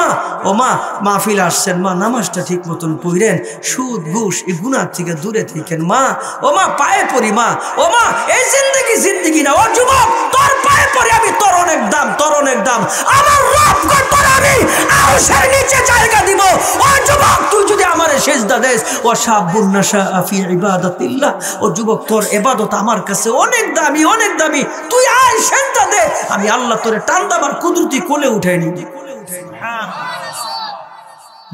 ও মা মাহফিল আসছেন মা, নামাজটা ঠিক মতন পড়েন, সুদ ঘুষ এই গুনাহ থেকে দূরে থাকেন মা। ও মা পায়ে পড়ি মা। ও মা এই জিন্দেগি না। ও যুবক তোর পায়ে পড়ি আমি, তোর অনেক দাম, তোর অনেক দাম। আমার রব কর তোর আমি আরশের নিচে জায়গা দিব। ও যুবক তুই যদি আমারে সিজদা দেস, ও শাবুন নাশা ফি ইবাদাতিল্লাহ, ও যুবক তোর ইবাদত আমার কাছে অনেক দামি, অনেক দামি। তুই আয় সিজদা দে, আমি আল্লাহ তোরে টান্দা আমার কুদরতি কোলে উঠাই নিবি।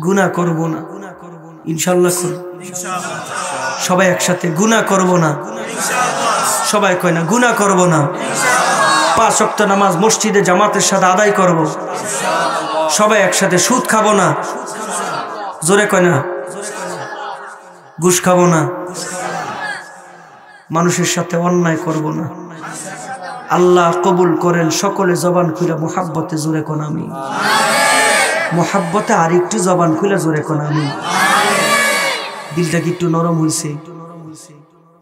গুনাহ করব না ইনশাআল্লাহ, করব ইনশাআল্লাহ। সবাই একসাথে গুনাহ করব না ইনশাআল্লাহ। সবাই কয় না গুনাহ করব না ইনশাআল্লাহ। 5 ওয়াক্ত নামাজ মসজিদে জামাতের সাথে আদায় করব ইনশাআল্লাহ। সবাই একসাথে সুদ খাবো না, জোরে কয় না, ঘুষ খাবো না, মানুষের সাথে অন্যায় করব না। আল্লাহ কবুল করেন। সকলে জবান খুলে মুহাব্বতে জোরে কোন আমিন। মুহাব্বতে আর একটু জবান খুলে জোরে কোন আমিন। দিলটা কি একটু নরম হয়েছে?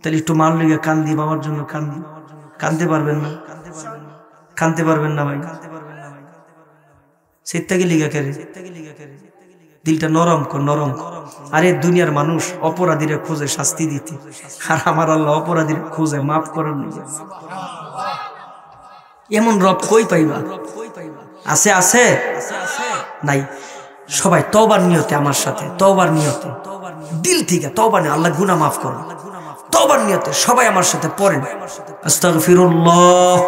তাহলে একটু মার লেগে কান্দি, বাবার জন্য কান্দি। কান্দতে পারবেন না? কানতে পারবেন না ভাই, সেটাকে লিগা করে দিলটা নরম কর, নরম। আরে দুনিয়ার মানুষ অপরাধীরা খোঁজে শাস্তি দিতে, আর আমার আল্লাহ অপরাধীরা খোঁজে মাফ করার নিয়ে। এমন রব কই পাইবা? আছে আছে নাই? সবাই তওবার নিয়তে আমার সাথে, তওবার নিয়তে দিল থেকে তওবা নিয়ে, আল্লাহ গুনাহ মাফ করো, তওবার নিয়তে সবাই আমার সাথে পড়েন আস্তাগফিরুল্লাহ।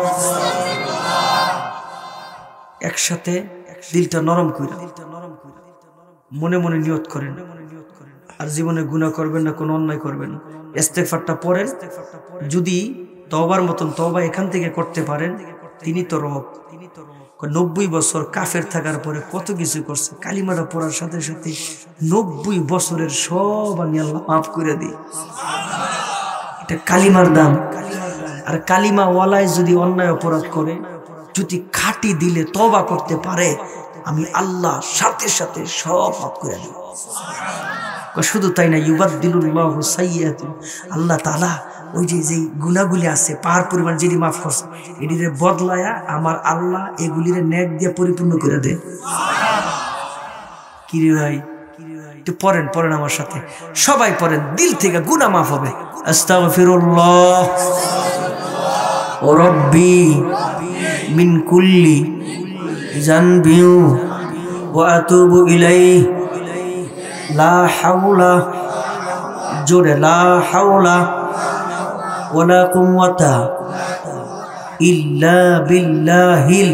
একসাথে দিলটা নরম কইরা মনে মনে নিয়ত করেন, আর জীবনে গুনাহ করবেন না, কোনো অন্যায় করবেন না। ইস্তেগফারটা পড়েন, যদি তওবার মতন তওবা এখান থেকে করতে পারেন, তিনি তো রব। 90 বছর কাফের থাকার পরে কত কিছু করছে, কালিমাটা পড়ার সাথে সাথে 90 বছরের সব আমি আল্লাহ মাফ করে দিই। এটা কালিমার দাম। আর কালিমা ওয়ালায় যদি অন্যায় অপরাধ করে, যদি খাঁটি দিলে তওবা করতে পারে, আমি আল্লাহ সাথে সাথে সব মাফ করে দিই। শুধু তাই না, ইউবাদদিলুল্লাহু সাইয়্যাতিহিম, আল্লাহ তাআলা ওই যে গুনাহগুলি আছে পাহাড় পরিমাণ যেটি মাফ করছে, এটিরে বদলায়া আমার আল্লাহ এগুলিরে নেক দিয়ে পরিপূর্ণ করে দেয়। কি রে ভাই, একটু পড়েন, পড়েন আমার সাথে, সবাই পড়েন, দিল থেকে গুনাহ মাফ হবে। আস্তাগফিরুল্লাহ ও রব্বি মিন কুল্লি জানবি ওয়া আতুবু ইলাইহি লা হাওলা, জোরে লা হাওলা ওয়ালা কুওয়াতা ইল্লা বিল্লাহিল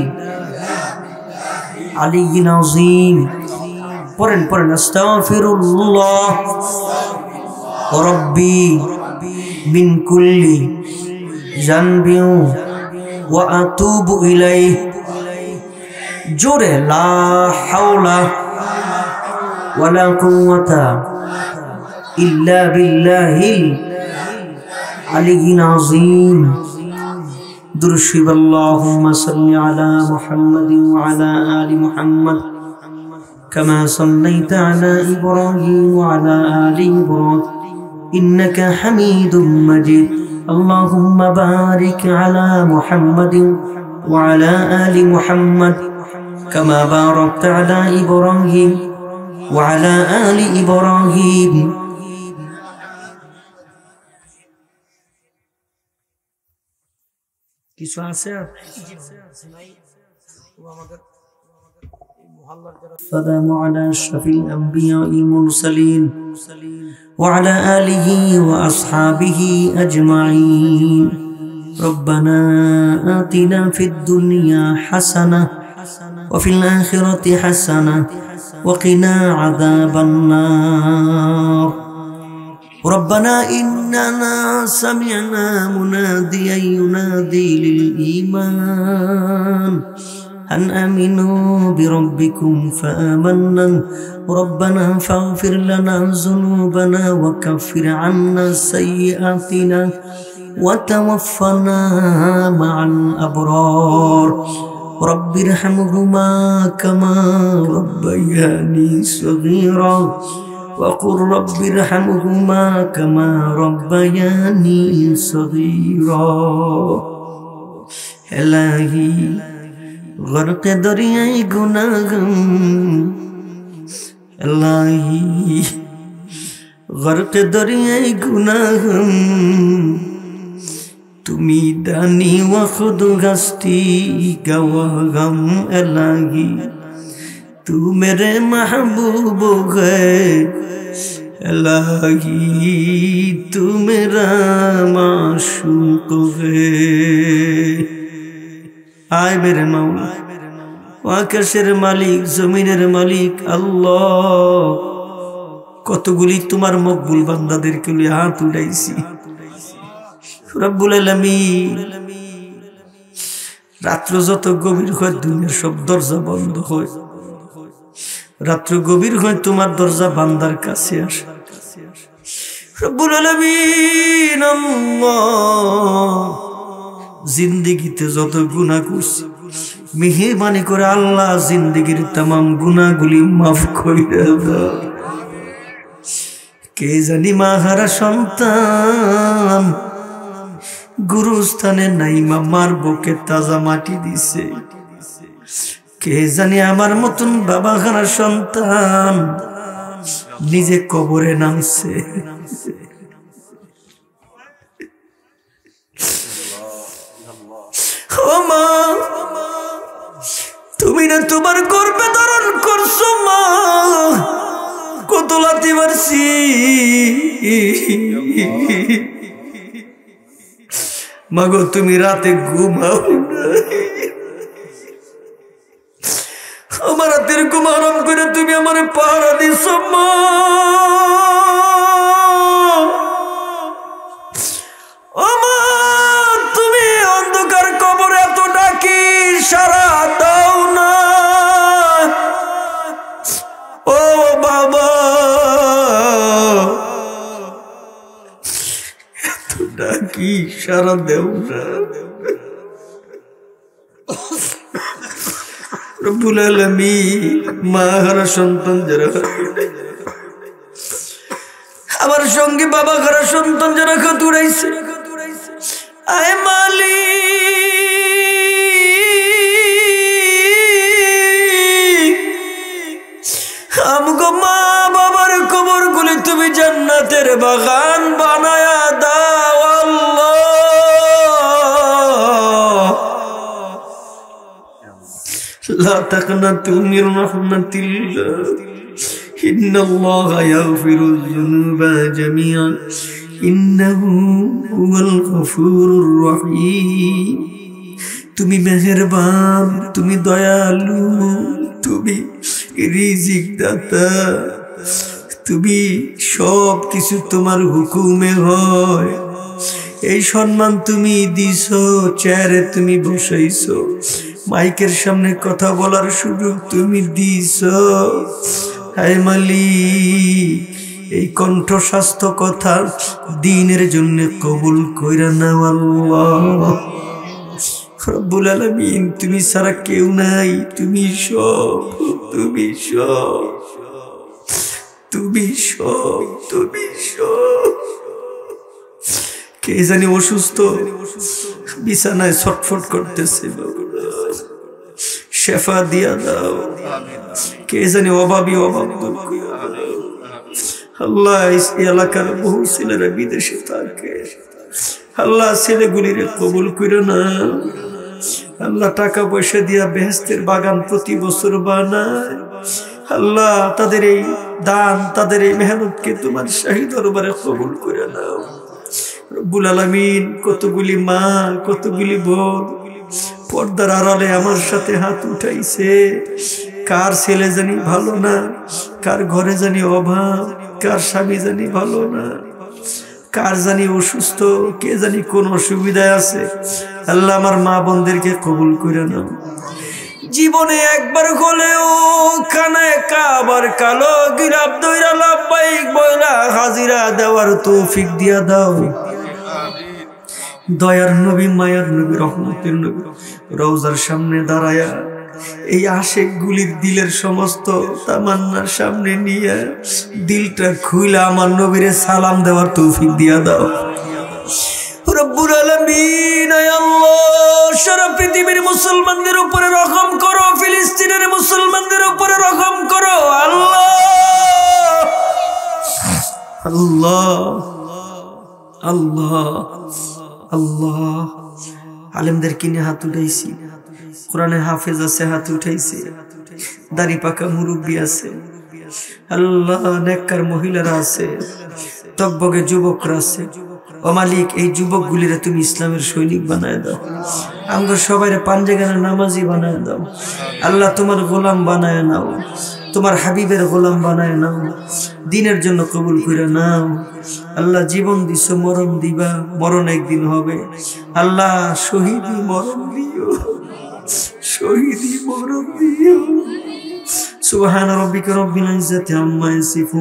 আলিয়্যিল আযীম। পড়েন পড়েন আস্তাগফিরুল্লাহ রাব্বি মিন কুল্লি জানবি ওয়া আতুবু ইলাইহি, জোরে লা হাওলা ওয়ালা কুওয়াতা ইল্লা বিল্লাহিল আলিয়্যিল আযীম। দুরূদ আল্লাহুম্মা সাল্লি আলা মুহাম্মাদিন ওয়া আলা আলি মুহাম্মাদ কামা সাল্লাইতা আলা ইব্রাহিম ওয়া আলা আলি ইব্রাহিম ইন্নাকা হামিদুম মাজিদ। আল্লাহুম্মা বারিক আলা মুহাম্মাদিন ওয়া আলা আলি মুহাম্মাদ কামা বারাকতা আলা ইব্রাহিম ওয়া আলা আলি ইব্রাহিম। কিছু আছে السلام على أشرف الأنبياء المرسلين وعلى آله وأصحابه أجمعين. ربنا آتنا في الدنيا حسنة وفي الآخرة حسنة وقنا عذاب النار. ربنا إننا سمعنا مناديا ينادي للإيمان أن آمنوا بربكم فآمنا ربنا فاغفر لنا ذنوبنا وكفر عنا سيئاتنا وتوفنا مع الأبرار. رب ارحمهما كما ربياني صغيرا وقل رب ارحمهما كما ربياني صغيرا. إلهي غرق دریائے گناہ، الہی غرق دریائے گناہ، تمی دانی و خود ہستی گواہم. الہی تو میرے محبوب ہے، الہی تو میرا معشوق ہے. আয় মেরে মাওলা, আকাশের মালিক জমিনের মালিক আল্লাহ, কতগুলি তোমার মকবুল বান্দাদেরকে নিয়ে হাত উঠাইছি রব্বুল আলামিন। রাত্র যত গভীর হয় দুনিয়ার সব দরজা বন্ধ হয়, রাত্র গভীর হয় তোমার দরজা বান্দার কাছে আসে রব্বুল আলামিন। আল্লাহ জিন্দেগিতে যত গুনাহ করছি মেহেরবানি করে আল্লাহ জিন্দেগির तमाम গুনাহগুলি মাফ কইরা দাও। কে জানি মাহারা সন্তান গুরুস্থানে নাই মামার বুকে তাজা মাটি দিছে। কে জানি আমার মতন বাবা খানার সন্তান নিজে কবরে নামছে। ও মা, তুমি না তোমার গর্ভে ধারণ করছো মা, কত লাথি মারছি। মাগো তুমি রাতে ঘুমাও না, আমার রাতের ঘুম হারাম করে তুমি আমার পাহারা দিছ মা। ও মা, তুমি অন্ধকার কবরে এত ডাকি সারা দাও না। ও বাবা, এত ডাকি সারা দেও না। রব্বুল আলামিন, মা হারা সন্তান যারা, আমার সঙ্গে বাবা হারা সন্তান যারা হাত উড়াইছে, আয় মালিক, আমগো মা বাবার কবর গুলি তুমি জান্নাতের বাগান বানায়া দাও আল্লাহ। لا تقنطوا من رحمة الله إن الله يغفر الذنوب جميعا إنه هو الغفور الرحيم। তুমি মেহেরবান, তুমি দয়ালু, তুমি রিজিক দাতা, তুমি সব কিছু তোমার হুকুমে হয়। এই সম্মান তুমি দিছো, চেয়ারে তুমি বসাইছো, মাইকের সামনে কথা বলার সুযোগ তুমি দিছো। হায় মালিক, এই কণ্ঠ স্বাস্থ্য কথা দ্বীনের জন্য কবুল কইরা নাও আল্লাহ। রব্বুল আলামিন, তুমি ছাড়া কেউ নাই, তুমি সব, তুমি সব, তুমি সব, তুমি সব। কে জানি অসুস্থ, বিছানায় ছটফট করতেছে, শেফা দিয়া দাও। কে জানি অভাবী, অভাব দূর করে দাও আল্লাহ। এই এলাকার বহু ছেলেরা বিদেশে থাকে আল্লাহ, ছেলেগুলির কবুল করে না আল্লাহ। টাকা পয়সা দিয়া বেহেশতের বাগান প্রতি বছর বানায় আল্লাহ। তাদের এই দান, তাদের এই মেহনতকে তোমার শাহী দরবারে কবুল করে নাও রব্বুল আলামিন। কতগুলি মা, কতগুলি বোন পর্দার আড়ালে আমার সাথে হাত উঠাইছে। কার ছেলে জানি ভালো না, কার ঘরে জানি অভাব, কার স্বামী জানি ভালো না, কার জানি অসুস্থ, কে জানি কোন অসুবিধায় আছে। আল্লাহ, আমার মা বোনদেরকে কবুল করে নাও। জীবনে একবার হলেও কানায় কাবার কালো গিরাব দইরা লাব্বাইক বইলা হাজিরা দেওয়ার তৌফিক দিয়া দাও। দয়ার নবী, মায়ার নবী, রহমতের নবী রওজার সামনে দাঁড়ায়া এই আশেক গুলির দিলের সমস্ত তামান্নার সামনে নিয়ে দিলটা খুইলা আমার নবীরে সালাম দেওয়ার তৌফিক দিয়া দাও রব্বুল আলামিন। আয় আল্লাহ, সারা পৃথিবীর মুসলমানদের উপরে রহম করো, ফিলিস্তিনের মুসলমানদের উপরে রহম করো আল্লাহ। আল্লাহ আল্লাহ আল্লাহ। আলেমদের কিনে হাত উঠাইছি, কোরআনে হাফেজ আছে হাত উঠাইছি, দাড়ি পাকা মুরব্বী আছে আল্লাহ, নেককার মহিলারা আছে, টকবগে যুবকরা আছে। ও মালিক, এই যুবক গুলিরে তুমি ইসলামের সৈনিক বানায় দাও। আমরা সবাই পাঞ্জেগানের নামাজি বানায় দাও আল্লাহ। তোমার গোলাম বানায় নাও, তোমার হাবিবের গোলাম বানায় নাও, দিনের জন্য কবুল করে নাও আল্লাহ। জীবন দিছ, মরণ দিবা, মরণ একদিন হবে আল্লাহ। শহীদি মরণ দিও, শহীদি মরণ দিও। সুবহান রাব্বিকা রাব্বিল ইজ্জাতি আম্মা ইয়াসিফুন।